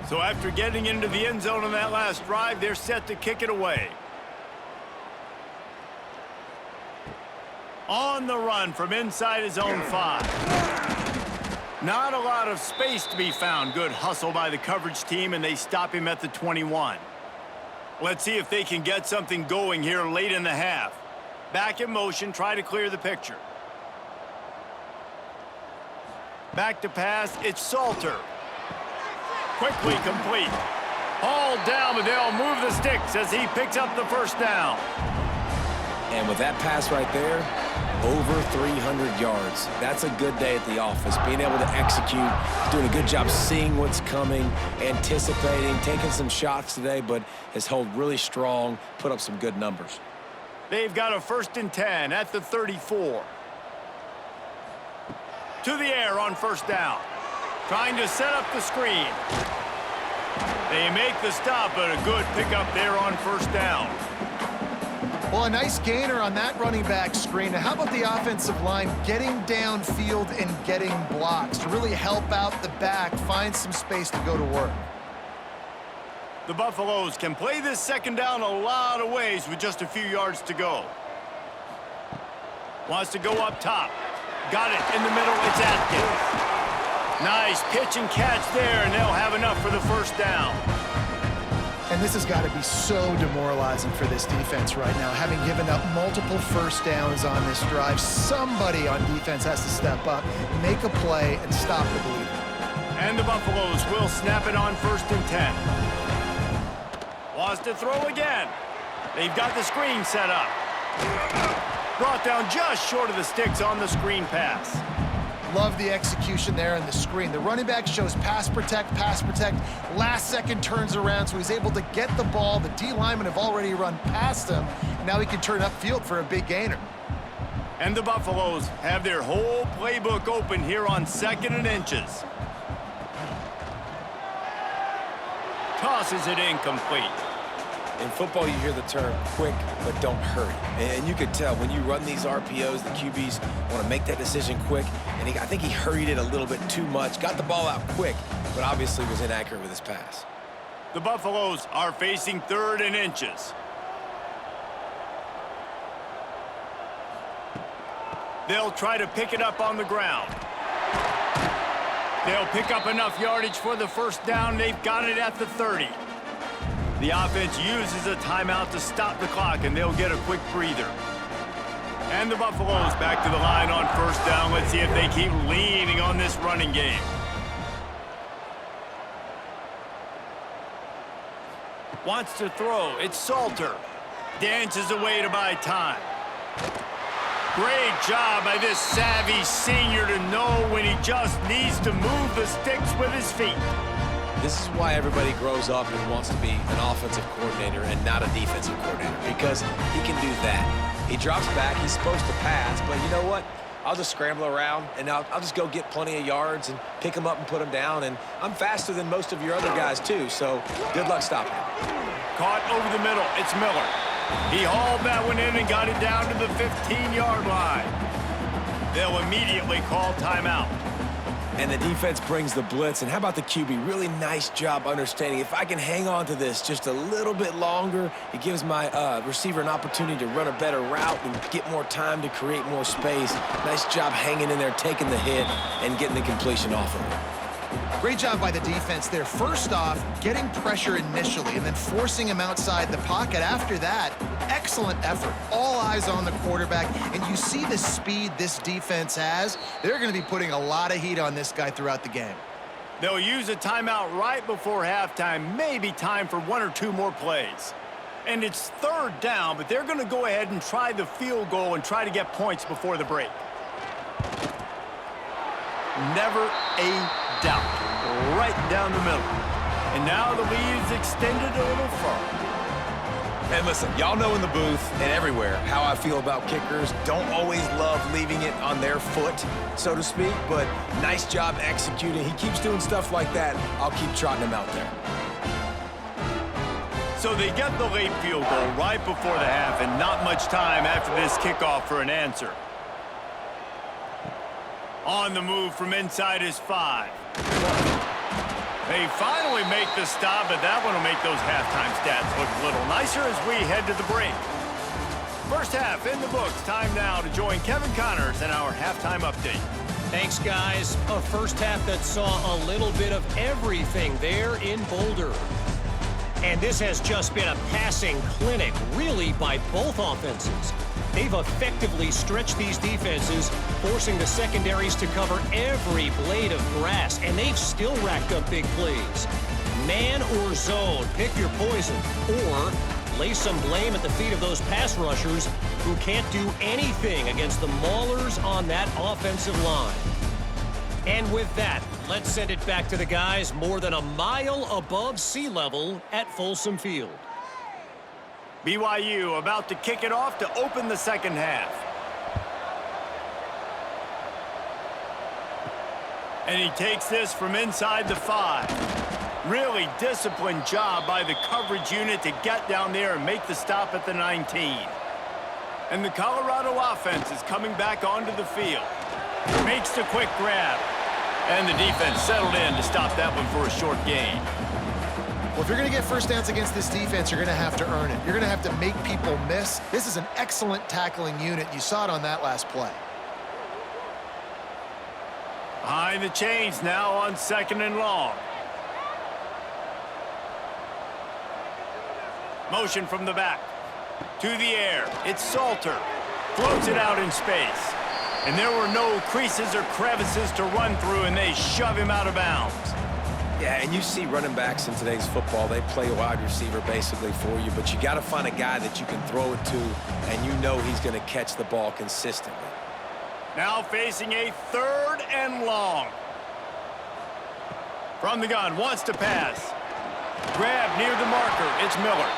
So after getting into the end zone on that last drive, they're set to kick it away. On the run from inside his own 5. Not a lot of space to be found. Good hustle by the coverage team, and they stop him at the 21. Let's see if they can get something going here late in the half. Back in motion, try to clear the picture. Back to pass, it's Salter. Quickly complete. Hauled down, but they'll move the sticks as he picks up the first down. And with that pass right there, over 300 yards. That's a good day at the office. Being able to execute, doing a good job seeing what's coming, anticipating, taking some shots today, but has held really strong, put up some good numbers. They've got a 1st and 10 at the 34. To the air on first down. Trying to set up the screen. They make the stop, but a good pickup there on first down. Well, a nice gainer on that running back screen. Now, how about the offensive line getting downfield and getting blocks to really help out the back, find some space to go to work? The Buffaloes can play this 2nd down a lot of ways with just a few yards to go. Wants to go up top. Got it in the middle. It's Atkins. Nice pitch and catch there, and they'll have enough for the first down. And this has got to be so demoralizing for this defense right now. Having given up multiple first downs on this drive, somebody on defense has to step up, make a play, and stop the bleeding. And the Buffaloes will snap it on 1st and 10. Wants to throw again. They've got the screen set up. Brought down just short of the sticks on the screen pass. Love the execution there in the screen. The running back shows pass protect, last second turns around, so he's able to get the ball. The D linemen have already run past him, and now he can turn upfield for a big gainer. And the Buffaloes have their whole playbook open here on 2nd and inches. Tosses it incomplete. In football, you hear the term quick, but don't hurry. And you could tell when you run these RPOs, the QBs want to make that decision quick. And I think he hurried it a little bit too much, got the ball out quick, but obviously was inaccurate with his pass. The Buffaloes are facing 3rd and inches. They'll try to pick it up on the ground. They'll pick up enough yardage for the first down. They've got it at the 30. The offense uses a timeout to stop the clock, and they'll get a quick breather. And the Buffaloes back to the line on 1st down. Let's see if they keep leaning on this running game. Wants to throw. It's Salter. Dances away to buy time. Great job by this savvy senior to know when he just needs to move the sticks with his feet. This is why everybody grows up and wants to be an offensive coordinator and not a defensive coordinator, because he can do that. He drops back, he's supposed to pass, but you know what? I'll just scramble around, and I'll just go get plenty of yards and pick them up and put them down, and I'm faster than most of your other guys, too, so good luck stopping him. Caught over the middle. It's Miller. He hauled that one in and got it down to the 15-yard line. They'll immediately call timeout. And the defense brings the blitz. And how about the QB? Really nice job understanding. If I can hang on to this just a little bit longer, it gives my receiver an opportunity to run a better route and get more time to create more space. Nice job hanging in there, taking the hit, and getting the completion off of it. Great job by the defense there. First off, getting pressure initially and then forcing him outside the pocket. After that, excellent effort. All eyes on the quarterback, and you see the speed this defense has. They're going to be putting a lot of heat on this guy throughout the game. They'll use a timeout right before halftime, maybe time for 1 or 2 more plays. And it's 3rd down, but they're going to go ahead and try the field goal and try to get points before the break. Never a doubt. Right down the middle. And now the lead is extended a little further. And listen, y'all know in the booth and everywhere how I feel about kickers. Don't always love leaving it on their foot, so to speak, but nice job executing. He keeps doing stuff like that. I'll keep trotting him out there. So they get the late field goal right before the half, and not much time after this kickoff for an answer. On the move from inside his 5. They finally make the stop, but that one will make those halftime stats look a little nicer as we head to the break. First half in the books. Time now to join Kevin Connors in our halftime update. Thanks, guys. A first half that saw a little bit of everything there in Boulder. And this has just been a passing clinic, really, by both offenses. They've effectively stretched these defenses, forcing the secondaries to cover every blade of grass, and they've still racked up big plays. Man or zone, pick your poison, or lay some blame at the feet of those pass rushers who can't do anything against the maulers on that offensive line. And with that, let's send it back to the guys more than a mile above sea level at Folsom Field. BYU about to kick it off to open the second half. And he takes this from inside the 5. Really disciplined job by the coverage unit to get down there and make the stop at the 19. And the Colorado offense is coming back onto the field. Makes the quick grab. And the defense settled in to stop that one for a short gain. Well, if you're going to get first downs against this defense, you're going to have to earn it. You're going to have to make people miss. This is an excellent tackling unit. You saw it on that last play. Behind the chains now on 2nd and long. Motion from the back. To the air. It's Salter. Floats it out in space. And there were no creases or crevices to run through, and they shove him out of bounds. Yeah, and you see running backs in today's football, they play wide receiver basically for you, but you got to find a guy that you can throw it to, and you know he's going to catch the ball consistently. Now facing a 3rd and long. From the gun, wants to pass. Grab near the marker, it's Miller.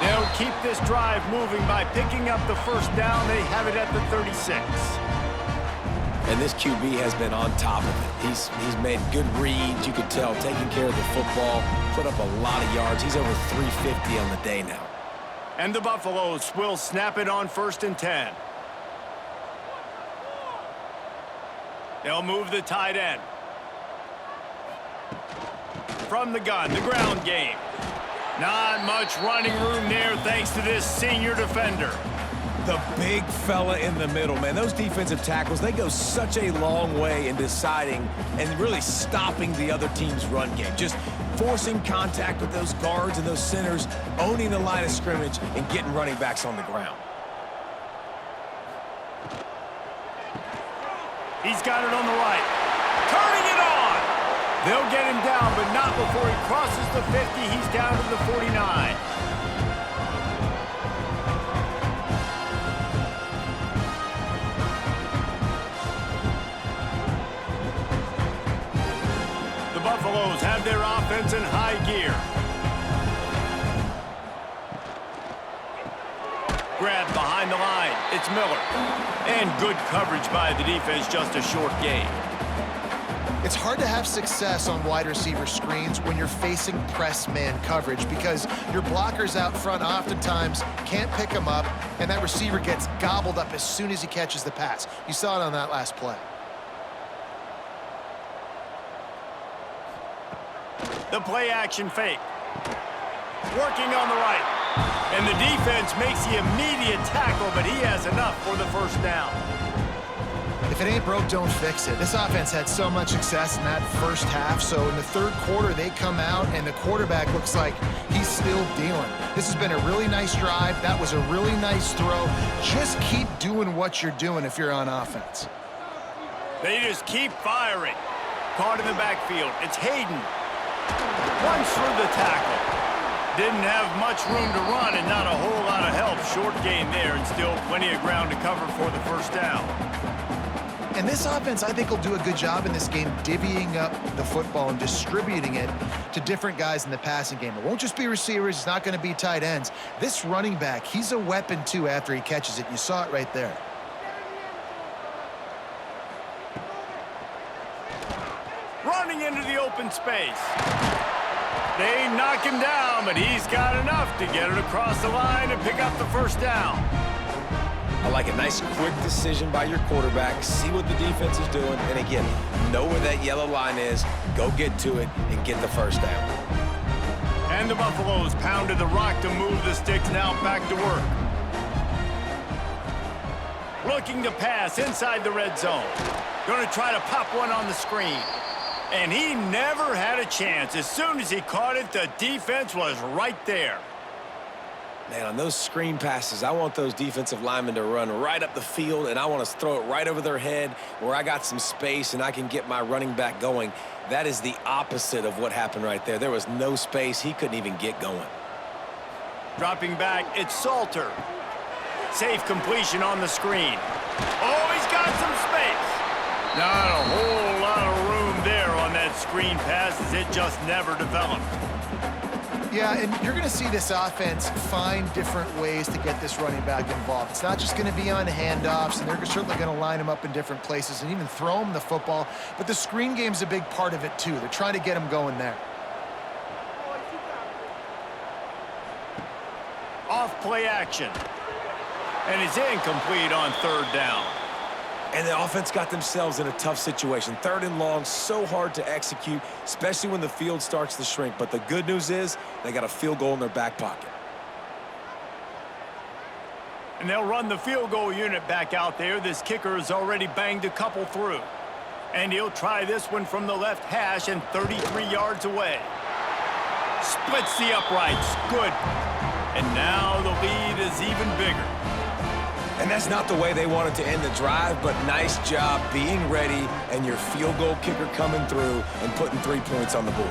They'll keep this drive moving by picking up the first down. They have it at the 36. And this QB has been on top of it. He's made good reads, you could tell, taking care of the football, put up a lot of yards. He's over 350 on the day now. And the Buffaloes will snap it on 1st and 10. They'll move the tight end. From the gun, the ground game. Not much running room there thanks to this senior defender. The big fella in the middle, man. Those defensive tackles, they go such a long way in deciding and really stopping the other team's run game. Just forcing contact with those guards and those centers, owning the line of scrimmage, and getting running backs on the ground. He's got it on the right. Turning it on! They'll get him down, but not before he crosses the 50. He's down to the 49. The Buffaloes have their offense in high gear. Grab behind the line. It's Miller. And good coverage by the defense, just a short gain. It's hard to have success on wide receiver screens when you're facing press man coverage because your blockers out front oftentimes can't pick them up, and that receiver gets gobbled up as soon as he catches the pass. You saw it on that last play. The play action fake. Working on the right. And the defense makes the immediate tackle, but he has enough for the first down. If it ain't broke, don't fix it. This offense had so much success in that first half, so in the 3rd quarter, they come out, and the quarterback looks like he's still dealing. This has been a really nice drive. That was a really nice throw. Just keep doing what you're doing if you're on offense. They just keep firing. Caught in the backfield. It's Hayden. Runs through the tackle. Didn't have much room to run and not a whole lot of help. Short gain there and still plenty of ground to cover for the first down. And this offense, I think, will do a good job in this game divvying up the football and distributing it to different guys in the passing game. It won't just be receivers. It's not going to be tight ends. This running back, he's a weapon, too, after he catches it. You saw it right there. Running into the open space. They knock him down, but he's got enough to get it across the line and pick up the first down. I like a nice, quick decision by your quarterback. See what the defense is doing, and again, know where that yellow line is. Go get to it and get the first down. And the Buffaloes pounded the rock to move the sticks. Now back to work. Looking to pass inside the red zone. Going to try to pop one on the screen. And he never had a chance. As soon as he caught it, the defense was right there. Man, on those screen passes, I want those defensive linemen to run right up the field, and I want to throw it right over their head where I got some space and I can get my running back going. That is the opposite of what happened right there. There was no space. He couldn't even get going. Dropping back, it's Salter. Safe completion on the screen. Oh, he's got some space. Not a whole lot of room there on that screen pass as it just never developed. Yeah, and you're going to see this offense find different ways to get this running back involved. It's not just going to be on handoffs, and they're certainly going to line him up in different places and even throw him the football. But the screen game's a big part of it, too. They're trying to get him going there. Off play action. And it's incomplete on 3rd down. And the offense got themselves in a tough situation. 3rd and long, so hard to execute, especially when the field starts to shrink. But the good news is they got a field goal in their back pocket. And they'll run the field goal unit back out there. This kicker has already banged a couple through. And he'll try this one from the left hash and 33 yards away. Splits the uprights. Good. And now the lead is even bigger. And that's not the way they wanted to end the drive, but nice job being ready and your field goal kicker coming through and putting 3 points on the board.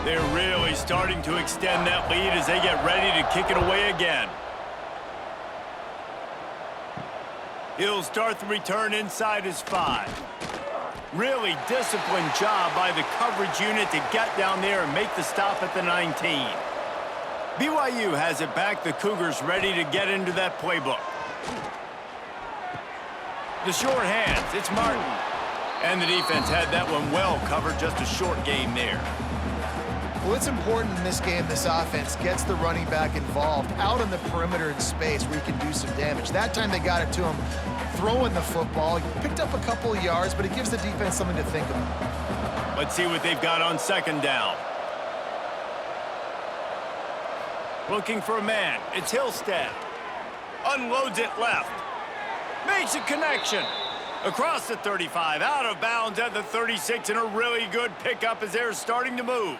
They're really starting to extend that lead as they get ready to kick it away again. He'll start the return inside his 5. Really disciplined job by the coverage unit to get down there and make the stop at the 19. BYU has it back. The Cougars ready to get into that playbook. The short hands, it's Martin. And the defense had that one well covered, just a short game there. Well, it's important in this game this offense gets the running back involved out on the perimeter in space where he can do some damage. That time they got it to him throwing the football. He picked up a couple of yards, but it gives the defense something to think about. Let's see what they've got on second down. Looking for a man. It's Hillstead. Unloads it left. Makes a connection. Across the 35, out of bounds at the 36, and a really good pickup as they're starting to move.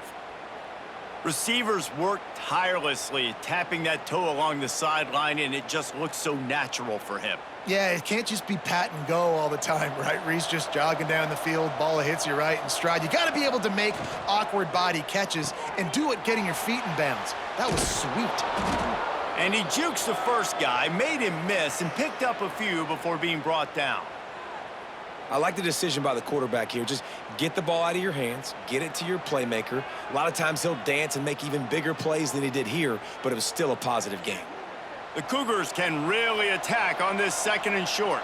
Receivers work tirelessly, tapping that toe along the sideline, and it just looks so natural for him. Yeah, it can't just be pat and go all the time, right? Reese just jogging down the field, ball hits you right in stride. You got to be able to make awkward body catches and do it getting your feet in bounds. That was sweet. And he jukes the first guy, made him miss, and picked up a few before being brought down. I like the decision by the quarterback here. Just get the ball out of your hands, get it to your playmaker. A lot of times he'll dance and make even bigger plays than he did here, but it was still a positive game. The Cougars can really attack on this second and short.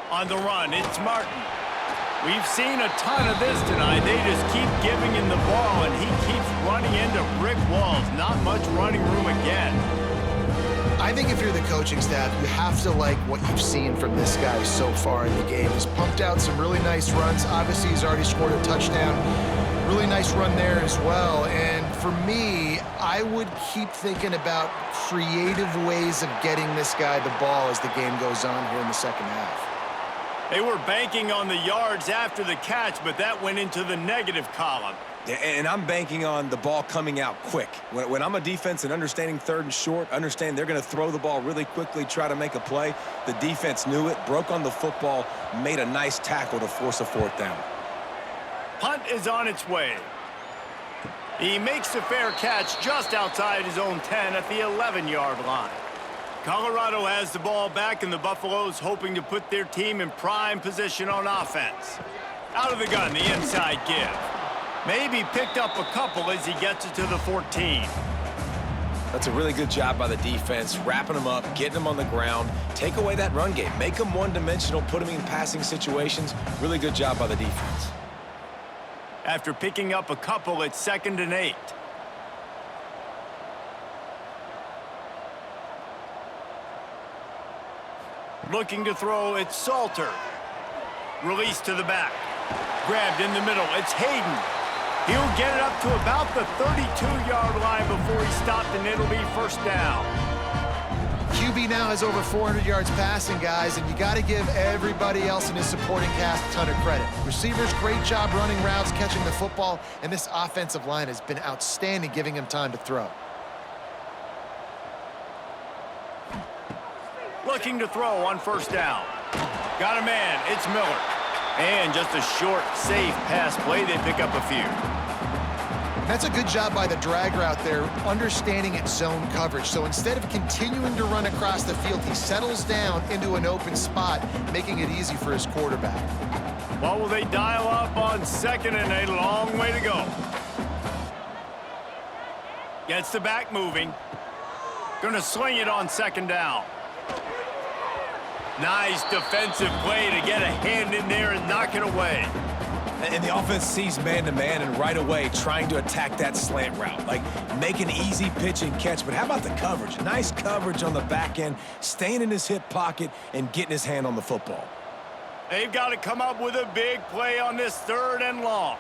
On the run, it's Martin. We've seen a ton of this tonight. They just keep giving him the ball, and he keeps running into brick walls. Not much running room again. I think if you're the coaching staff, you have to like what you've seen from this guy so far in the game. He's pumped out some really nice runs. Obviously, he's already scored a touchdown. Really nice run there as well. And for me, I would keep thinking about creative ways of getting this guy the ball as the game goes on here in the second half. They were banking on the yards after the catch, but that went into the negative column. And I'm banking on the ball coming out quick. When I'm a defense and understanding third and short, understand they're going to throw the ball really quickly, try to make a play. The defense knew it, broke on the football, made a nice tackle to force a fourth down. Punt is on its way. He makes the fair catch just outside his own 10 at the 11-yard line. Colorado has the ball back, and the Buffaloes hoping to put their team in prime position on offense. Out of the gun, the inside give. Maybe picked up a couple as he gets it to the 14. That's a really good job by the defense, wrapping them up, getting them on the ground, take away that run game, make them one-dimensional, put them in passing situations. Really good job by the defense. After picking up a couple, it's 2nd and 8. Looking to throw, it's Salter. Release to the back. Grabbed in the middle, it's Hayden. He'll get it up to about the 32-yard line before he stopped, and it'll be first down. QB now has over 400 yards passing, guys, and you got to give everybody else in his supporting cast a ton of credit. Receivers, great job running routes, catching the football, and this offensive line has been outstanding, giving him time to throw. Looking to throw on first down. Got a man, it's Miller. And just a short, safe pass play, they pick up a few. That's a good job by the drag route there, understanding its zone coverage. So instead of continuing to run across the field, he settles down into an open spot, making it easy for his quarterback. Well, will they dial up on 2nd and 8? A long way to go. Gets the back moving. Gonna sling it on 2nd down. Nice defensive play to get a hand in there and knock it away. And the offense sees man-to-man and right away trying to attack that slant route. Like, make an easy pitch and catch. But how about the coverage? Nice coverage on the back end, staying in his hip pocket and getting his hand on the football. They've got to come up with a big play on this 3rd and long.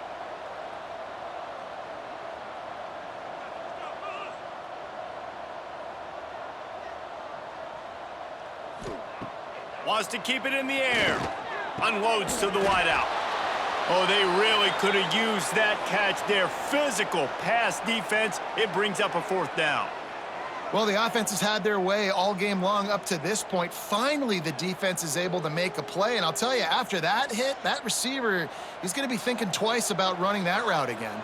Wants to keep it in the air. Unloads to the wideout. Oh, they really could have used that catch there. Physical pass defense. It brings up a 4th down. Well, the offense has had their way all game long up to this point. Finally, the defense is able to make a play. And I'll tell you, after that hit, that receiver, he's going to be thinking twice about running that route again.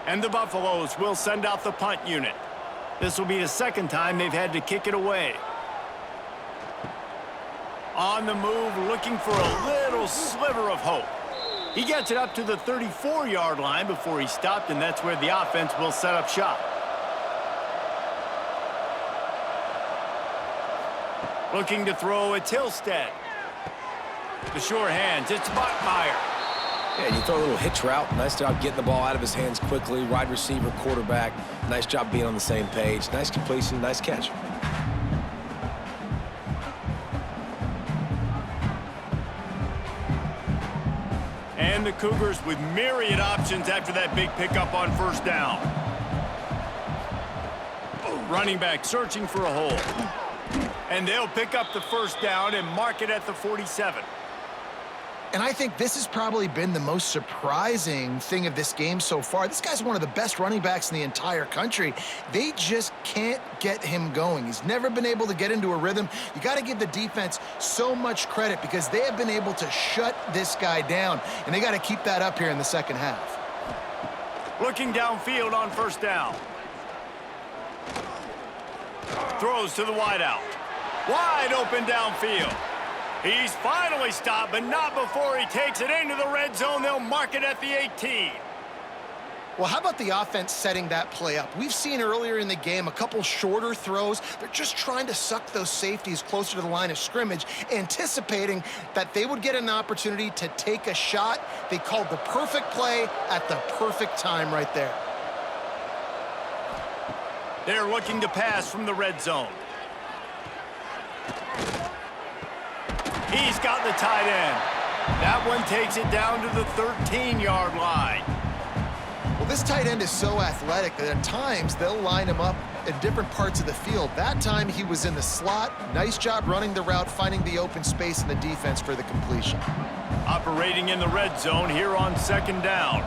And the Buffaloes will send out the punt unit. This will be the 2nd time they've had to kick it away. On the move, looking for a little sliver of hope. He gets it up to the 34-yard line before he stopped, and that's where the offense will set up shop. Looking to throw, it's Hillstead. The sure hands, it's Bachmeier. Yeah, and you throw a little hitch route. Nice job getting the ball out of his hands quickly. Wide receiver, quarterback. Nice job being on the same page. Nice completion, nice catch. And the Cougars with myriad options after that big pickup on 1st down. Running back searching for a hole. And they'll pick up the 1st down and mark it at the 47. And I think this has probably been the most surprising thing of this game so far. This guy's one of the best running backs in the entire country. They just can't get him going. He's never been able to get into a rhythm. You got to give the defense so much credit because they have been able to shut this guy down, and they got to keep that up here in the 2nd half. Looking downfield on 1st down. Throws to the wideout. Wide open downfield. He's finally stopped, but not before he takes it into the red zone. They'll mark it at the 18. Well, how about the offense setting that play up? We've seen earlier in the game a couple shorter throws. They're just trying to suck those safeties closer to the line of scrimmage, anticipating that they would get an opportunity to take a shot. They called the perfect play at the perfect time right there. They're looking to pass from the red zone. He's got the tight end. That one takes it down to the 13-yard line. Well, this tight end is so athletic that at times they'll line him up in different parts of the field. That time he was in the slot. Nice job running the route, finding the open space in the defense for the completion. Operating in the red zone here on 2nd down.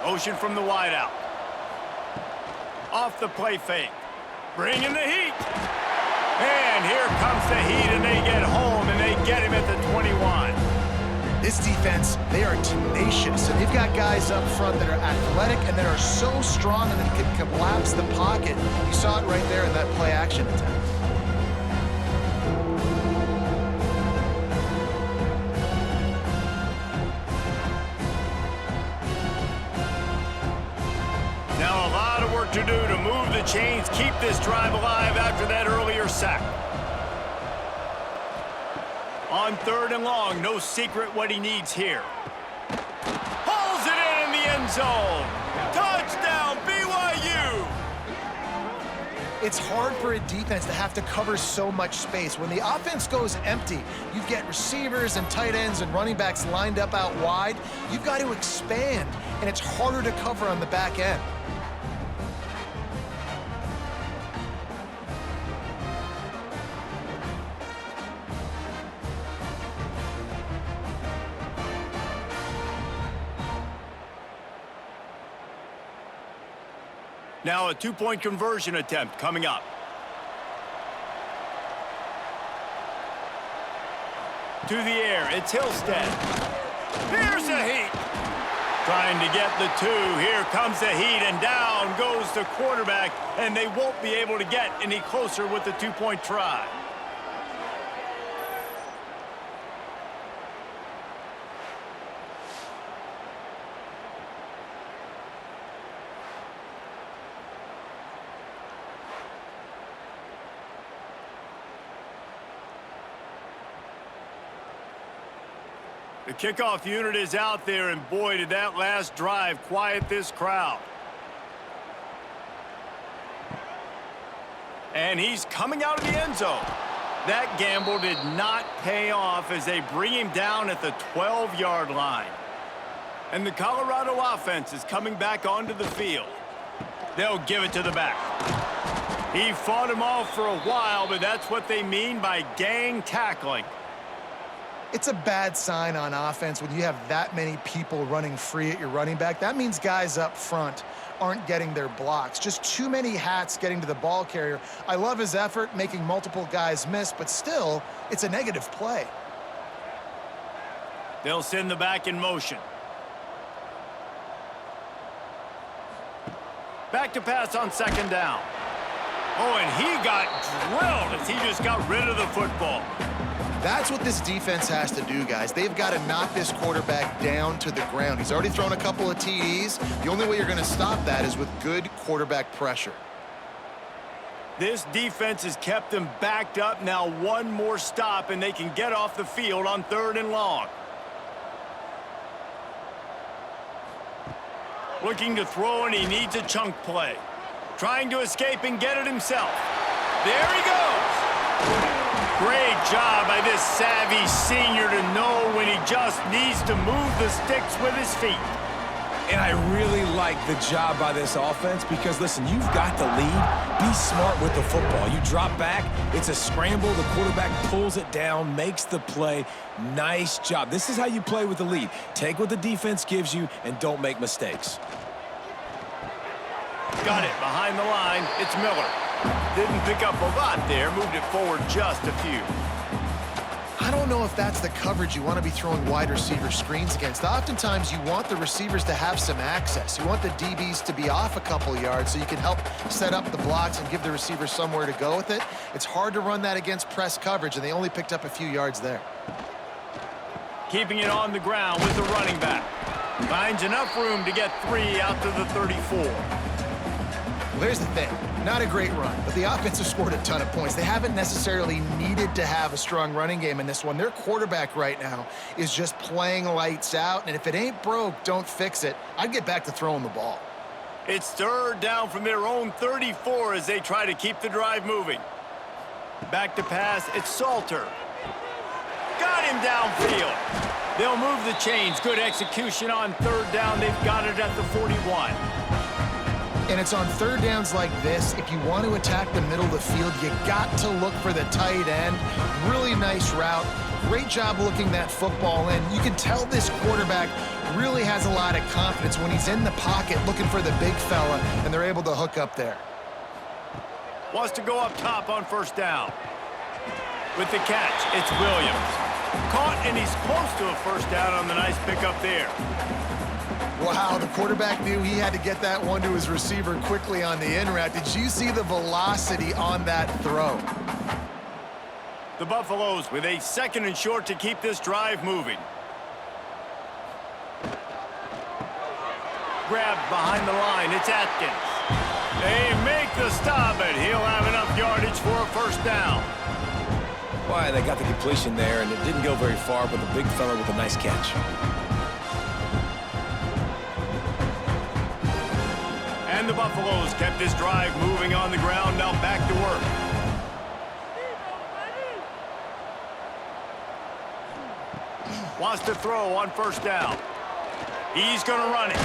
Motion from the wideout. Off the play fake. Bringing the heat. And here comes the heat, and they get home, and they get him at the 21. This defense, they are tenacious, and they've got guys up front that are athletic and that are so strong and that can collapse the pocket. You saw it right there in that play-action attempt. Now a lot of work to do to move the chains, keep this drive alive after that earlier sack. On 3rd and long, no secret what he needs here. Pulls it in the end zone. Touchdown, BYU! It's hard for a defense to have to cover so much space. When the offense goes empty, you get receivers and tight ends and running backs lined up out wide. You've got to expand, and it's harder to cover on the back end. Now a 2-point conversion attempt coming up. To the air, it's Hillstead. Here's the heat. Trying to get the 2. Here comes the heat, and down goes the quarterback, and they won't be able to get any closer with the 2-point try. The kickoff unit is out there, and boy, did that last drive quiet this crowd. And he's coming out of the end zone. That gamble did not pay off as they bring him down at the 12-yard line. And the Colorado offense is coming back onto the field. They'll give it to the back. He fought him off for a while, but that's what they mean by gang tackling. It's a bad sign on offense when you have that many people running free at your running back. That means guys up front aren't getting their blocks. Just too many hats getting to the ball carrier. I love his effort, making multiple guys miss, but still, it's a negative play. They'll send the back in motion. Back to pass on second down. Oh, and he got drilled as he just got rid of the football. That's what this defense has to do, guys. They've got to knock this quarterback down to the ground. He's already thrown a couple of TDs. The only way you're going to stop that is with good quarterback pressure. This defense has kept them backed up. Now one more stop, and they can get off the field on 3rd and long. Looking to throw, and he needs a chunk play. Trying to escape and get it himself. There he goes. Great job by this savvy senior to know when he just needs to move the sticks with his feet. And I really like the job by this offense because, listen, you've got the lead. Be smart with the football. You drop back, it's a scramble. The quarterback pulls it down, makes the play. Nice job. This is how you play with the lead. Take what the defense gives you and don't make mistakes. Got it behind the line. It's Miller. Didn't pick up a lot there. Moved it forward just a few. I don't know if that's the coverage you want to be throwing wide receiver screens against. Oftentimes, you want the receivers to have some access. You want the DBs to be off a couple yards so you can help set up the blocks and give the receivers somewhere to go with it. It's hard to run that against press coverage, and they only picked up a few yards there. Keeping it on the ground with the running back. Finds enough room to get 3 out to the 34. Well, there's the thing. Not a great run, but the offense has scored a ton of points. They haven't necessarily needed to have a strong running game in this one. Their quarterback right now is just playing lights out, and if it ain't broke, don't fix it. I'd get back to throwing the ball. It's 3rd down from their own 34 as they try to keep the drive moving. Back to pass, it's Salter. Got him downfield. They'll move the chains. Good execution on 3rd down. They've got it at the 41. And it's on 3rd downs like this. If you want to attack the middle of the field, you got to look for the tight end. Really nice route. Great job looking that football in. You can tell this quarterback really has a lot of confidence when he's in the pocket looking for the big fella, and they're able to hook up there. Wants to go up top on 1st down. With the catch, it's Williams. Caught, and he's close to a 1st down on the nice pickup there. Wow, the quarterback knew he had to get that one to his receiver quickly on the in route. Did you see the velocity on that throw? The Buffaloes with a 2nd and short to keep this drive moving. Grabbed behind the line, it's Atkins. They make the stop, but he'll have enough yardage for a 1st down. Why, they got the completion there, and it didn't go very far, but the big fella with a nice catch. And the Buffaloes kept this drive moving on the ground. Now back to work. Wants to throw on 1st down. He's going to run it.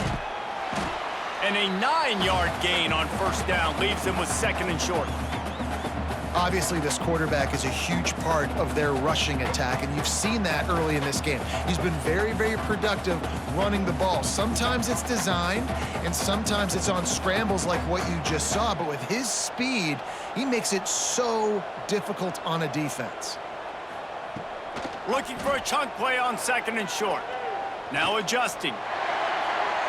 And a 9-yard gain on 1st down leaves him with 2nd and short. Obviously, this quarterback is a huge part of their rushing attack, and you've seen that early in this game. He's been very, very productive running the ball. Sometimes it's designed, and sometimes it's on scrambles like what you just saw, but with his speed, he makes it so difficult on a defense. Looking for a chunk play on 2nd and short. Now adjusting.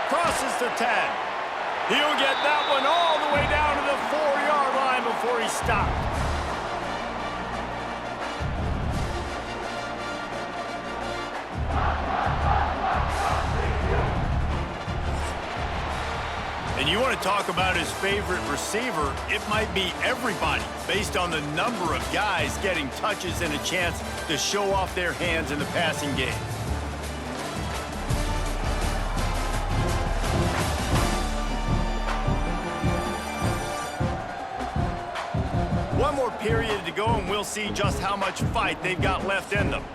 Crosses the 10. He'll get that one all the way down to the 4-yard line before he stopped. And you want to talk about his favorite receiver, it might be everybody based on the number of guys getting touches and a chance to show off their hands in the passing game. One more period to go, and we'll see just how much fight they've got left in them.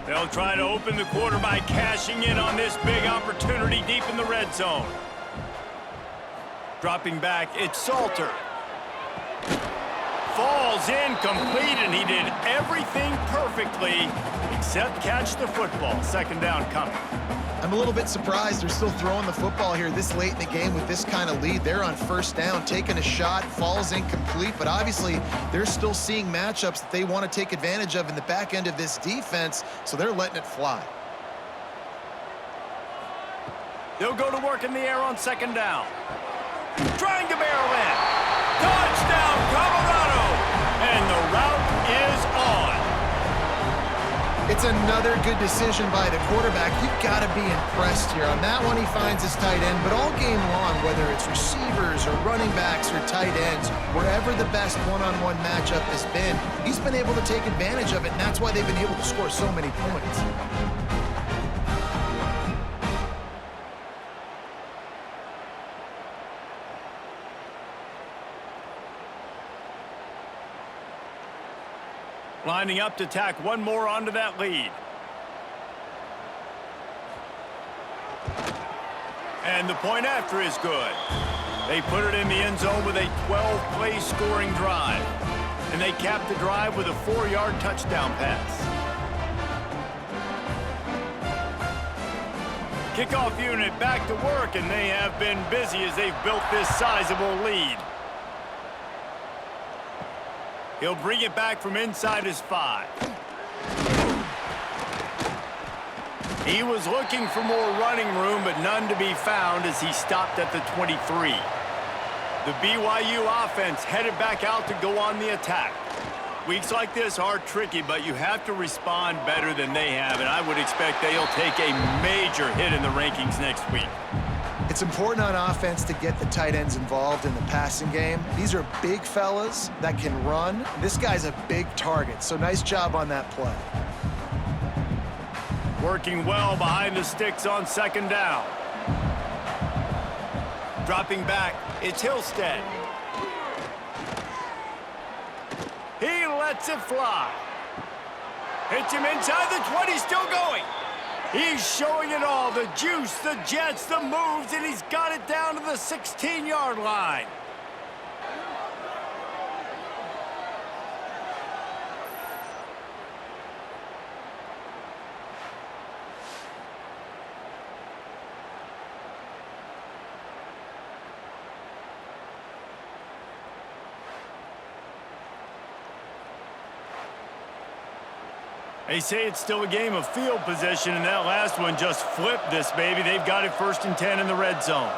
They'll try to open the quarter by cashing in on this big opportunity deep in the red zone. Dropping back, it's Salter. falls incomplete, and he did everything perfectly except catch the football. Second down coming. I'm a little bit surprised they're still throwing the football here this late in the game with this kind of lead. They're on first down, taking a shot, falls incomplete, but obviously they're still seeing matchups that they want to take advantage of in the back end of this defense, so they're letting it fly. They'll go to work in the air on second down. Trying to barrel in. Touchdown, Colorado! And the route is on. It's another good decision by the quarterback. You've got to be impressed here. On that one, he finds his tight end, but all game long, whether it's receivers or running backs or tight ends, wherever the best one-on-one matchup has been, he's been able to take advantage of it, and that's why they've been able to score so many points. Lining up to tack one more onto that lead. And the point after is good. They put it in the end zone with a 12-play scoring drive. And they cap the drive with a 4-yard touchdown pass. Kickoff unit back to work, and they have been busy as they've built this sizable lead. He'll bring it back from inside his 5. He was looking for more running room, but none to be found as he stopped at the 23. The BYU offense headed back out to go on the attack. Weeks like this are tricky, but you have to respond better than they have, and I would expect they'll take a major hit in the rankings next week. It's important on offense to get the tight ends involved in the passing game. These are big fellas that can run. This guy's a big target, so nice job on that play. Working well behind the sticks on second down. Dropping back, it's Hillstead. He lets it fly. Hits him inside the 20, still going. He's showing it all, the juice, the jets, the moves, and he's got it down to the 16-yard line. They say it's still a game of field position, and that last one just flipped this baby. They've got it 1st and 10 in the red zone.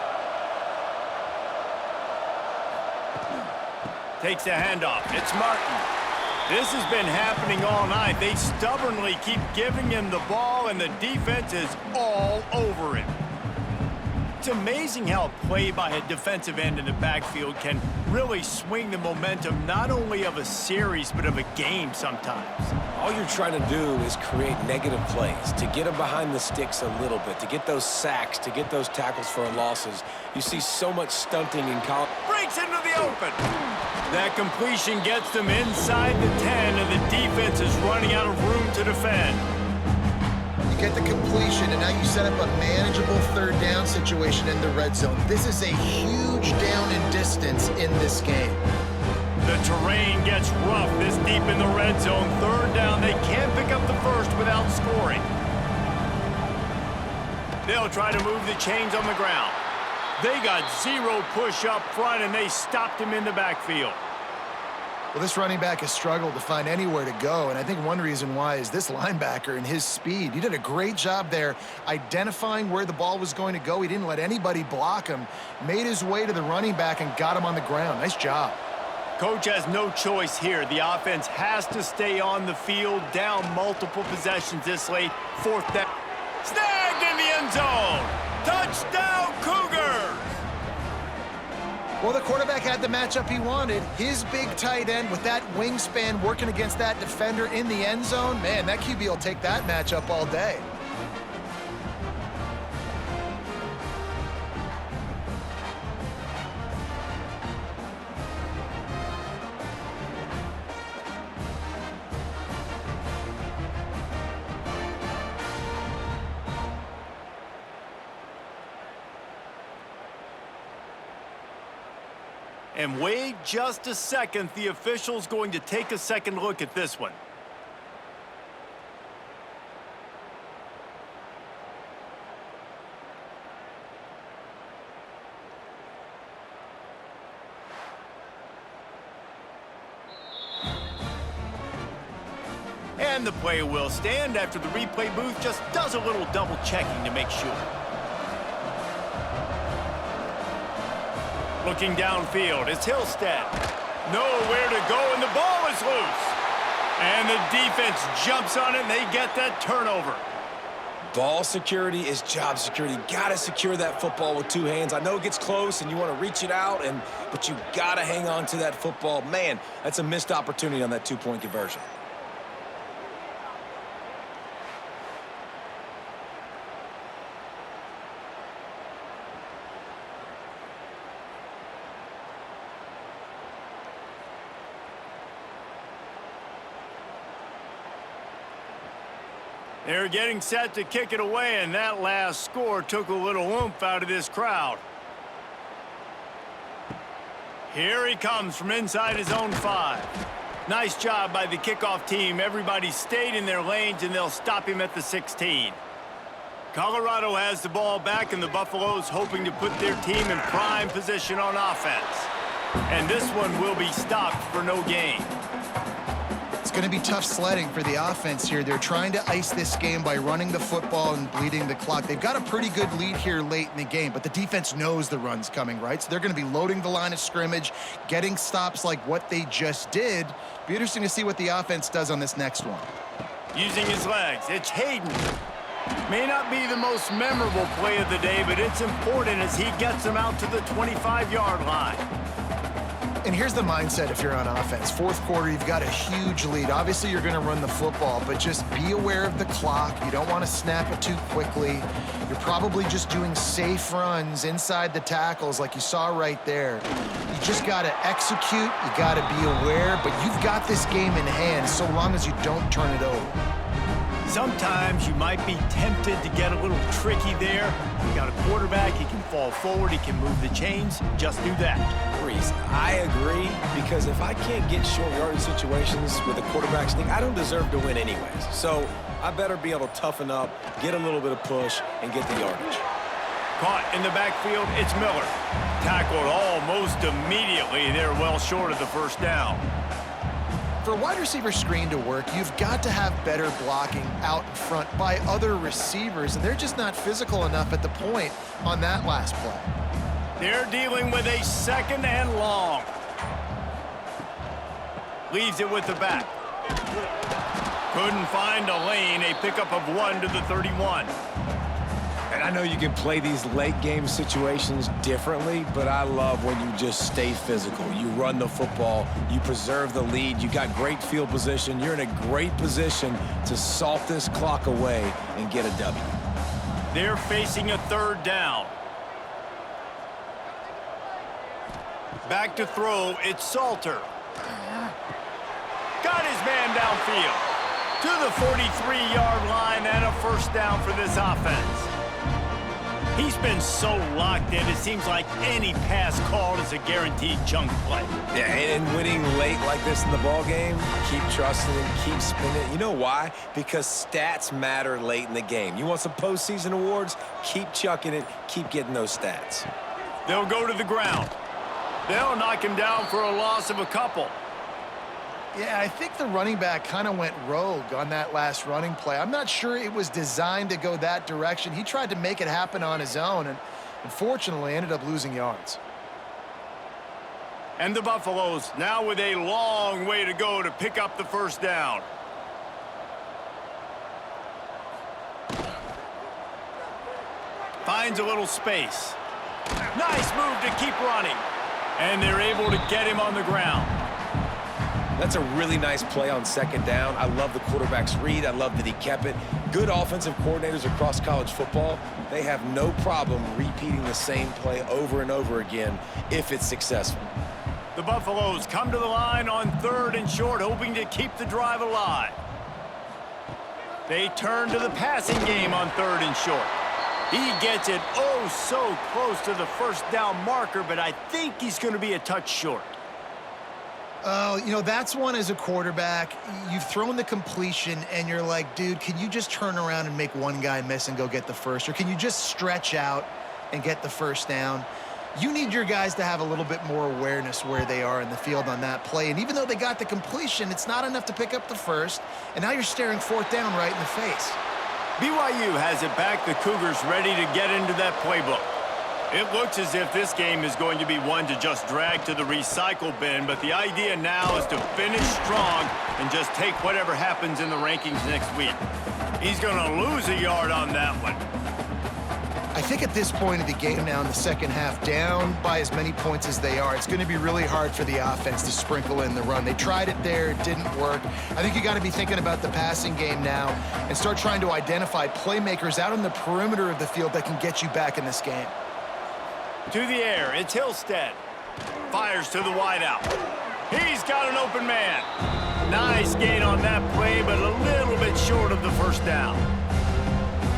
Takes the handoff. It's Martin. This has been happening all night. They stubbornly keep giving him the ball, and the defense is all over him. It's amazing how a play by a defensive end in the backfield can really swing the momentum not only of a series but of a game sometimes. All you're trying to do is create negative plays, to get them behind the sticks a little bit, to get those sacks, to get those tackles for losses. You see so much stunting in college. Breaks into the open. That completion gets them inside the 10, and the defense is running out of room to defend. Get the completion, and now you set up a manageable third down situation in the red zone. This is a huge down in distance in this game. The terrain gets rough this deep in the red zone. Third down, they can't pick up the first without scoring. They'll try to move the chains on the ground. They got 0 push up front, and they stopped him in the backfield. Well, this running back has struggled to find anywhere to go, and I think one reason why is this linebacker and his speed. He did a great job there identifying where the ball was going to go. He didn't let anybody block him, made his way to the running back and got him on the ground. Nice job. Coach has no choice here. The offense has to stay on the field, down multiple possessions this late. 4th down. Snagged in the end zone. Touchdown, Cougars! Well, the quarterback had the matchup he wanted. His big tight end with that wingspan working against that defender in the end zone. Man, that QB will take that matchup all day. And wait just a second. The official's going to take a second look at this one. And the play will stand after the replay booth just does a little double checking to make sure. Looking downfield, it's Hillstead. Nowhere to go, and the ball is loose. And the defense jumps on it, and they get that turnover. Ball security is job security. Got to secure that football with two hands. I know it gets close, and you want to reach it out, but you got to hang on to that football. Man, that's a missed opportunity on that two-point conversion. They're getting set to kick it away, and that last score took a little oomph out of this crowd. Here he comes from inside his own 5. Nice job by the kickoff team. Everybody stayed in their lanes, and they'll stop him at the 16. Colorado has the ball back, and the Buffaloes hoping to put their team in prime position on offense. And this one will be stopped for no gain. It's going to be tough sledding for the offense here. They're trying to ice this game by running the football and bleeding the clock. They've got a pretty good lead here late in the game, but the defense knows the run's coming, right? So they're going to be loading the line of scrimmage, getting stops like what they just did. Be interesting to see what the offense does on this next one. Using his legs, it's Hayden. May not be the most memorable play of the day, but it's important as he gets them out to the 25-yard line. And here's the mindset if you're on offense. Fourth quarter, you've got a huge lead. Obviously, you're going to run the football, but just be aware of the clock. You don't want to snap it too quickly. You're probably just doing safe runs inside the tackles like you saw right there. You just got to execute. You got to be aware, but you've got this game in hand so long as you don't turn it over. Sometimes you might be tempted to get a little tricky there. You got a quarterback, he can fall forward, he can move the chains. Just do that. Reese, I agree, because if I can't get short yardage situations with a quarterback sneak, I don't deserve to win anyways. So I better be able to toughen up, get a little bit of push, and get the yardage. Caught in the backfield, it's Miller. Tackled almost immediately. They're well short of the first down. For a wide receiver screen to work, you've got to have better blocking out in front by other receivers, and they're just not physical enough at the point on that last play. They're dealing with a second and long. Leaves it with the back. Couldn't find a lane. A pickup of 1 to the 31. And I know you can play these late game situations differently, but I love when you just stay physical. You run the football, you preserve the lead, you got great field position, you're in a great position to salt this clock away and get a W. They're facing a third down. Back to throw, it's Salter. Got his man downfield. To the 43-yard line and a first down for this offense. He's been so locked in, it seems like any pass called is a guaranteed chunk play. Yeah, and winning late like this in the ball game, keep trusting it, keep spinning. You know why? Because stats matter late in the game. You want some postseason awards? Keep chucking it, keep getting those stats. They'll go to the ground. They'll knock him down for a loss of a couple. Yeah, I think the running back kind of went rogue on that last running play. I'm not sure it was designed to go that direction. He tried to make it happen on his own and unfortunately ended up losing yards. And the Buffaloes now with a long way to go to pick up the first down. Finds a little space. Nice move to keep running. And they're able to get him on the ground. That's a really nice play on second down. I love the quarterback's read. I love that he kept it. Good offensive coordinators across college football, they have no problem repeating the same play over and over again if it's successful. The Buffaloes come to the line on 3rd and short, hoping to keep the drive alive. They turn to the passing game on 3rd and short. He gets it oh so close to the first down marker, but I think he's going to be a touch short. Oh, you know, that's one as a quarterback. You've thrown the completion, and you're like, dude, can you just turn around and make one guy miss and go get the first? Or can you just stretch out and get the first down? You need your guys to have a little bit more awareness where they are in the field on that play. And even though they got the completion, it's not enough to pick up the first. And now you're staring fourth down right in the face. BYU has it back. The Cougars ready to get into that playbook. It looks as if this game is going to be one to just drag to the recycle bin, but the idea now is to finish strong and just take whatever happens in the rankings next week. He's going to lose a yard on that one. I think at this point of the game now in the second half, down by as many points as they are, it's going to be really hard for the offense to sprinkle in the run. They tried it there, it didn't work. I think you got to be thinking about the passing game now and start trying to identify playmakers out on the perimeter of the field that can get you back in this game. To the air, it's Hillstead. Fires to the wideout. He's got an open man. Nice gain on that play, but a little bit short of the first down.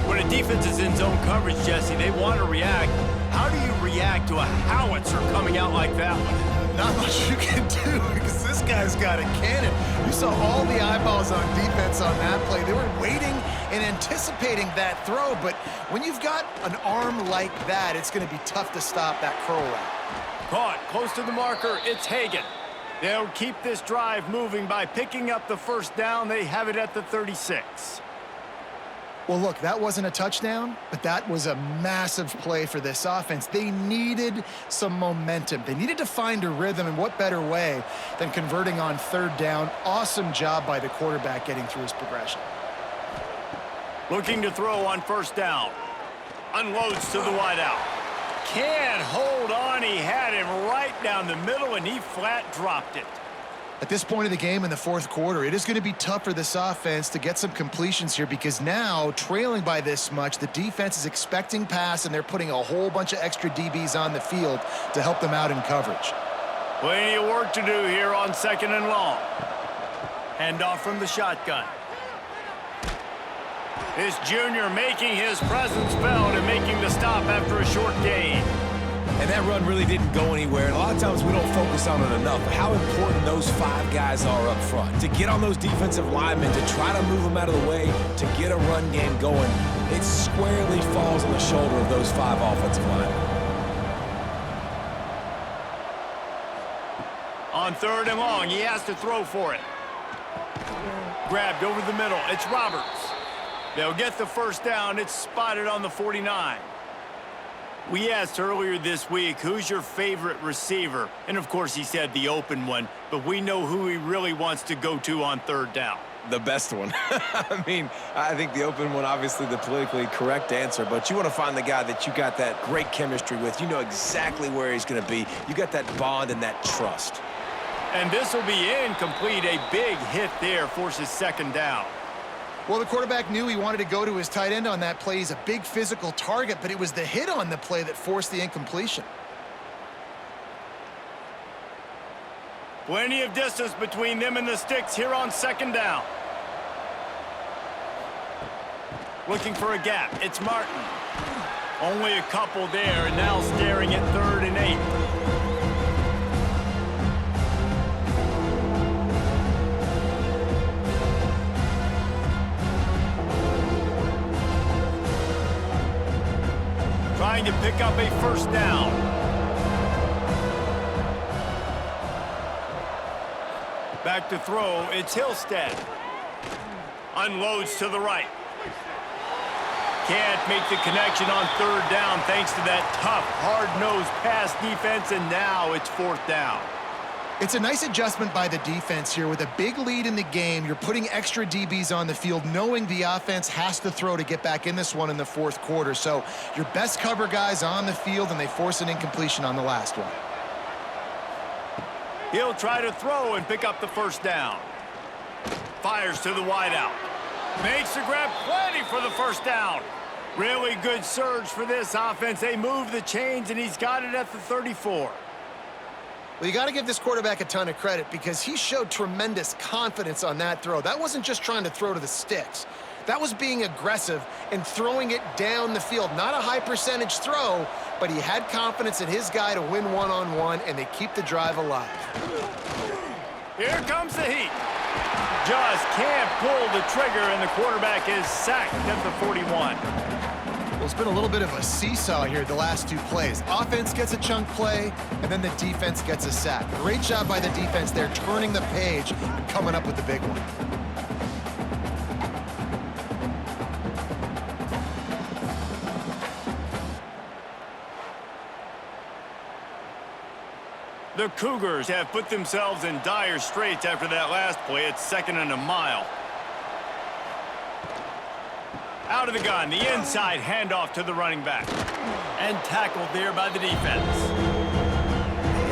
When a defense is in zone coverage, Jesse, they want to react. How do you react to a howitzer coming out like that one? Not much you can do because this guy's got a cannon. You saw all the eyeballs on defense on that play. They were waiting and anticipating that throw, but when you've got an arm like that, it's going to be tough to stop that curl route. Caught close to the marker, it's Hagan. They'll keep this drive moving by picking up the first down. They have it at the 36. Well, look, that wasn't a touchdown, but that was a massive play for this offense. They needed some momentum. They needed to find a rhythm, and what better way than converting on third down. Awesome job by the quarterback getting through his progression. Looking to throw on first down. Unloads to the wideout. Can't hold on. He had him right down the middle, and he flat dropped it. At this point of the game in the fourth quarter, it is going to be tough for this offense to get some completions here because now, trailing by this much, the defense is expecting pass, and they're putting a whole bunch of extra DBs on the field to help them out in coverage. Plenty of work to do here on second and long. Handoff from the shotgun. This junior making his presence felt and making the stop after a short gain. And that run really didn't go anywhere. And a lot of times we don't focus on it enough. But how important those five guys are up front. To get on those defensive linemen, to try to move them out of the way, to get a run game going, it squarely falls on the shoulder of those five offensive linemen. On third and long, he has to throw for it. Grabbed over the middle. It's Roberts. They'll get the first down. It's spotted on the 49. We asked earlier this week, who's your favorite receiver? And, of course, he said the open one, but we know who he really wants to go to on third down. The best one. I mean, I think the open one, obviously the politically correct answer, but you want to find the guy that you got that great chemistry with. You know exactly where he's going to be. You got that bond and that trust. And this will be incomplete. A big hit there forces second down. Well, the quarterback knew he wanted to go to his tight end on that play. He's a big physical target, but it was the hit on the play that forced the incompletion. Plenty of distance between them and the sticks here on second down. Looking for a gap. It's Martin. Only a couple there, and now staring at 3rd and 8. Trying to pick up a first down. Back to throw, it's Hillstead. Unloads to the right. Can't make the connection on third down thanks to that tough, hard-nosed pass defense, and now it's fourth down. It's a nice adjustment by the defense here. With a big lead in the game, you're putting extra DBs on the field, knowing the offense has to throw to get back in this one in the fourth quarter. So your best cover guys on the field, and they force an incompletion on the last one. He'll try to throw and pick up the first down. Fires to the wideout. Makes the grab, plenty for the first down. Really good surge for this offense. They move the chains, and he's got it at the 34. Well, you got to give this quarterback a ton of credit because he showed tremendous confidence on that throw. That wasn't just trying to throw to the sticks. That was being aggressive and throwing it down the field. Not a high percentage throw, but he had confidence in his guy to win one-on-one, and they keep the drive alive. Here comes the heat. Just can't pull the trigger, and the quarterback is sacked at the 41. Well, it's been a little bit of a seesaw here the last two plays. Offense gets a chunk play, and then the defense gets a sack. Great job by the defense there, turning the page and coming up with the big one. The Cougars have put themselves in dire straits after that last play. It's 2nd and a mile. Out of the gun, the inside handoff to the running back. And tackled there by the defense.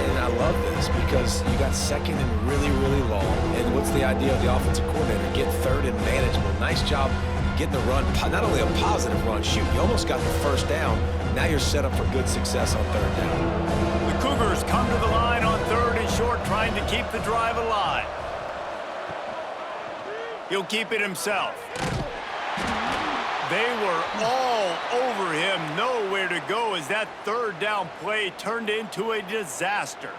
And I love this because you got 2nd and really, really long. And what's the idea of the offensive coordinator? Get 3rd and manageable. Nice job getting the run. Not only a positive run, shoot, you almost got the 1st down. Now you're set up for good success on 3rd down. The Cougars come to the line on 3rd and short, trying to keep the drive alive. He'll keep it himself. They were all over him, nowhere to go as that 3rd down play turned into a disaster.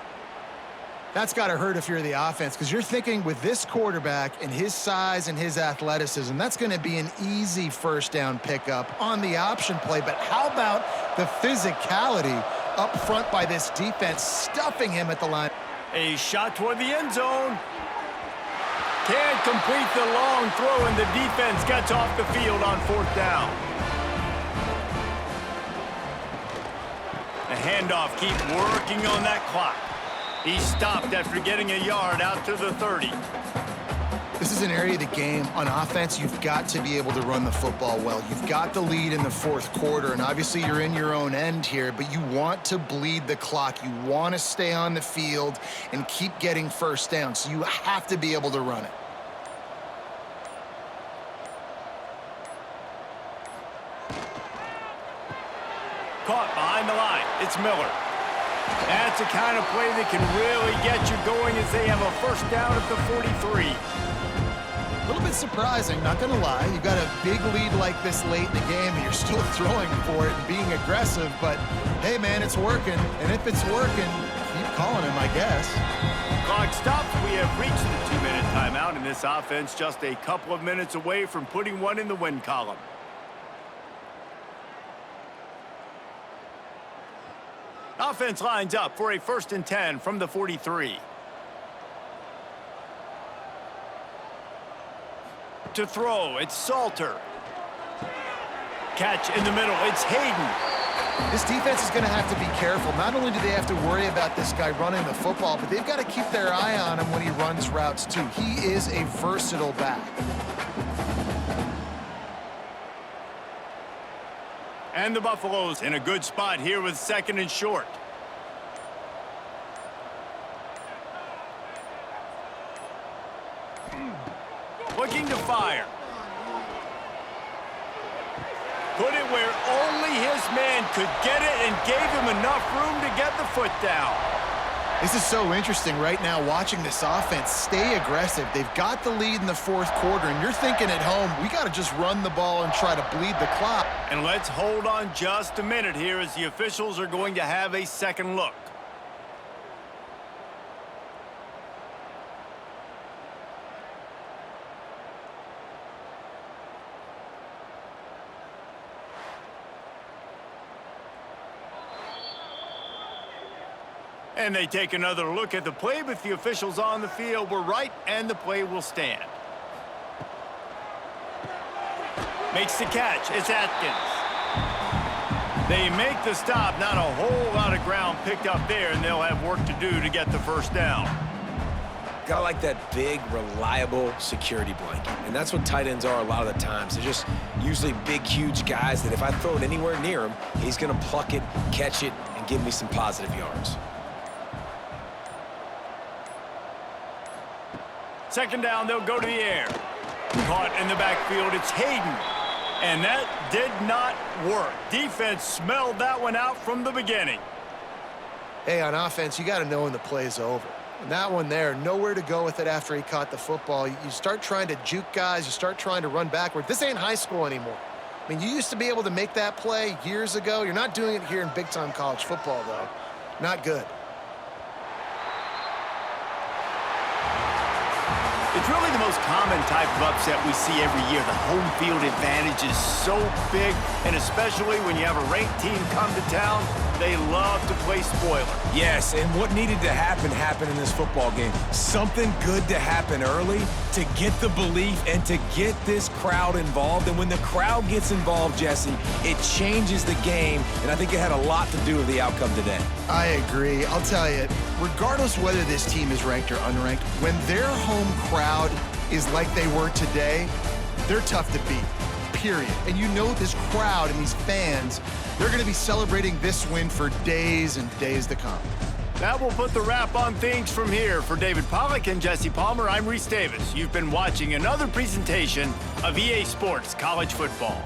That's got to hurt if you're the offense, because you're thinking with this quarterback and his size and his athleticism, that's going to be an easy 1st down pickup on the option play. But how about the physicality up front by this defense, stuffing him at the line? A shot toward the end zone. Can't complete the long throw, and the defense gets off the field on 4th down. The handoff keep working on that clock. He stopped after getting a yard out to the 30. This is an area of the game on offense you've got to be able to run the football well. You've got the lead in the 4th quarter, and obviously you're in your own end here, but you want to bleed the clock. You want to stay on the field and keep getting 1st down, so you have to be able to run it. Caught behind the line. It's Miller. That's the kind of play that can really get you going as they have a 1st down at the 43. A little bit surprising, not going to lie. You've got a big lead like this late in the game, and you're still throwing for it and being aggressive. But, hey, man, it's working. And if it's working, keep calling him, I guess. Clock stops. We have reached the 2-minute timeout, and this offense just a couple of minutes away from putting one in the win column. Offense lines up for a 1st and 10 from the 43. To throw, it's Salter. Catch in the middle, it's Hayden. This defense is going to have to be careful. Not only do they have to worry about this guy running the football, but they've got to keep their eye on him when he runs routes too. He is a versatile back. And the Buffaloes in a good spot here with 2nd and short. Looking to fire. Put it where only his man could get it and gave him enough room to get the foot down. This is so interesting right now, watching this offense stay aggressive. They've got the lead in the 4th quarter, and you're thinking at home, we got to just run the ball and try to bleed the clock. And let's hold on just a minute here as the officials are going to have a 2nd look. And they take another look at the play, but the officials on the field were right, and the play will stand. Makes the catch. It's Atkins. They make the stop. Not a whole lot of ground picked up there, and they'll have work to do to get the 1st down. Gotta like that big, reliable security blanket. And that's what tight ends are a lot of the times. They're just usually big, huge guys that if I throw it anywhere near him, he's gonna pluck it, catch it, and give me some positive yards. 2nd down, they'll go to the air. Caught in the backfield, it's Hayden. And that did not work. Defense smelled that one out from the beginning. Hey, on offense, you got to know when the play is over. And that one there, nowhere to go with it after he caught the football. You start trying to juke guys. You start trying to run backward. This ain't high school anymore. I mean, you used to be able to make that play years ago. You're not doing it here in big-time college football, though. Not good. It's really the most common type of upset we see every year. The home field advantage is so big, and especially when you have a ranked team come to town, they love to play spoiler. Yes, and what needed to happen happened in this football game. Something good to happen early to get the belief and to get this crowd involved. And when the crowd gets involved, Jesse, it changes the game, and I think it had a lot to do with the outcome today. I agree. I'll tell you, regardless whether this team is ranked or unranked, when their home crowd is like they were today, they're tough to beat, period. And you know this crowd and these fans, they're going to be celebrating this win for days and days to come. That will put the wrap on things from here. For David Pollack and Jesse Palmer, I'm Reese Davis. You've been watching another presentation of EA Sports College Football.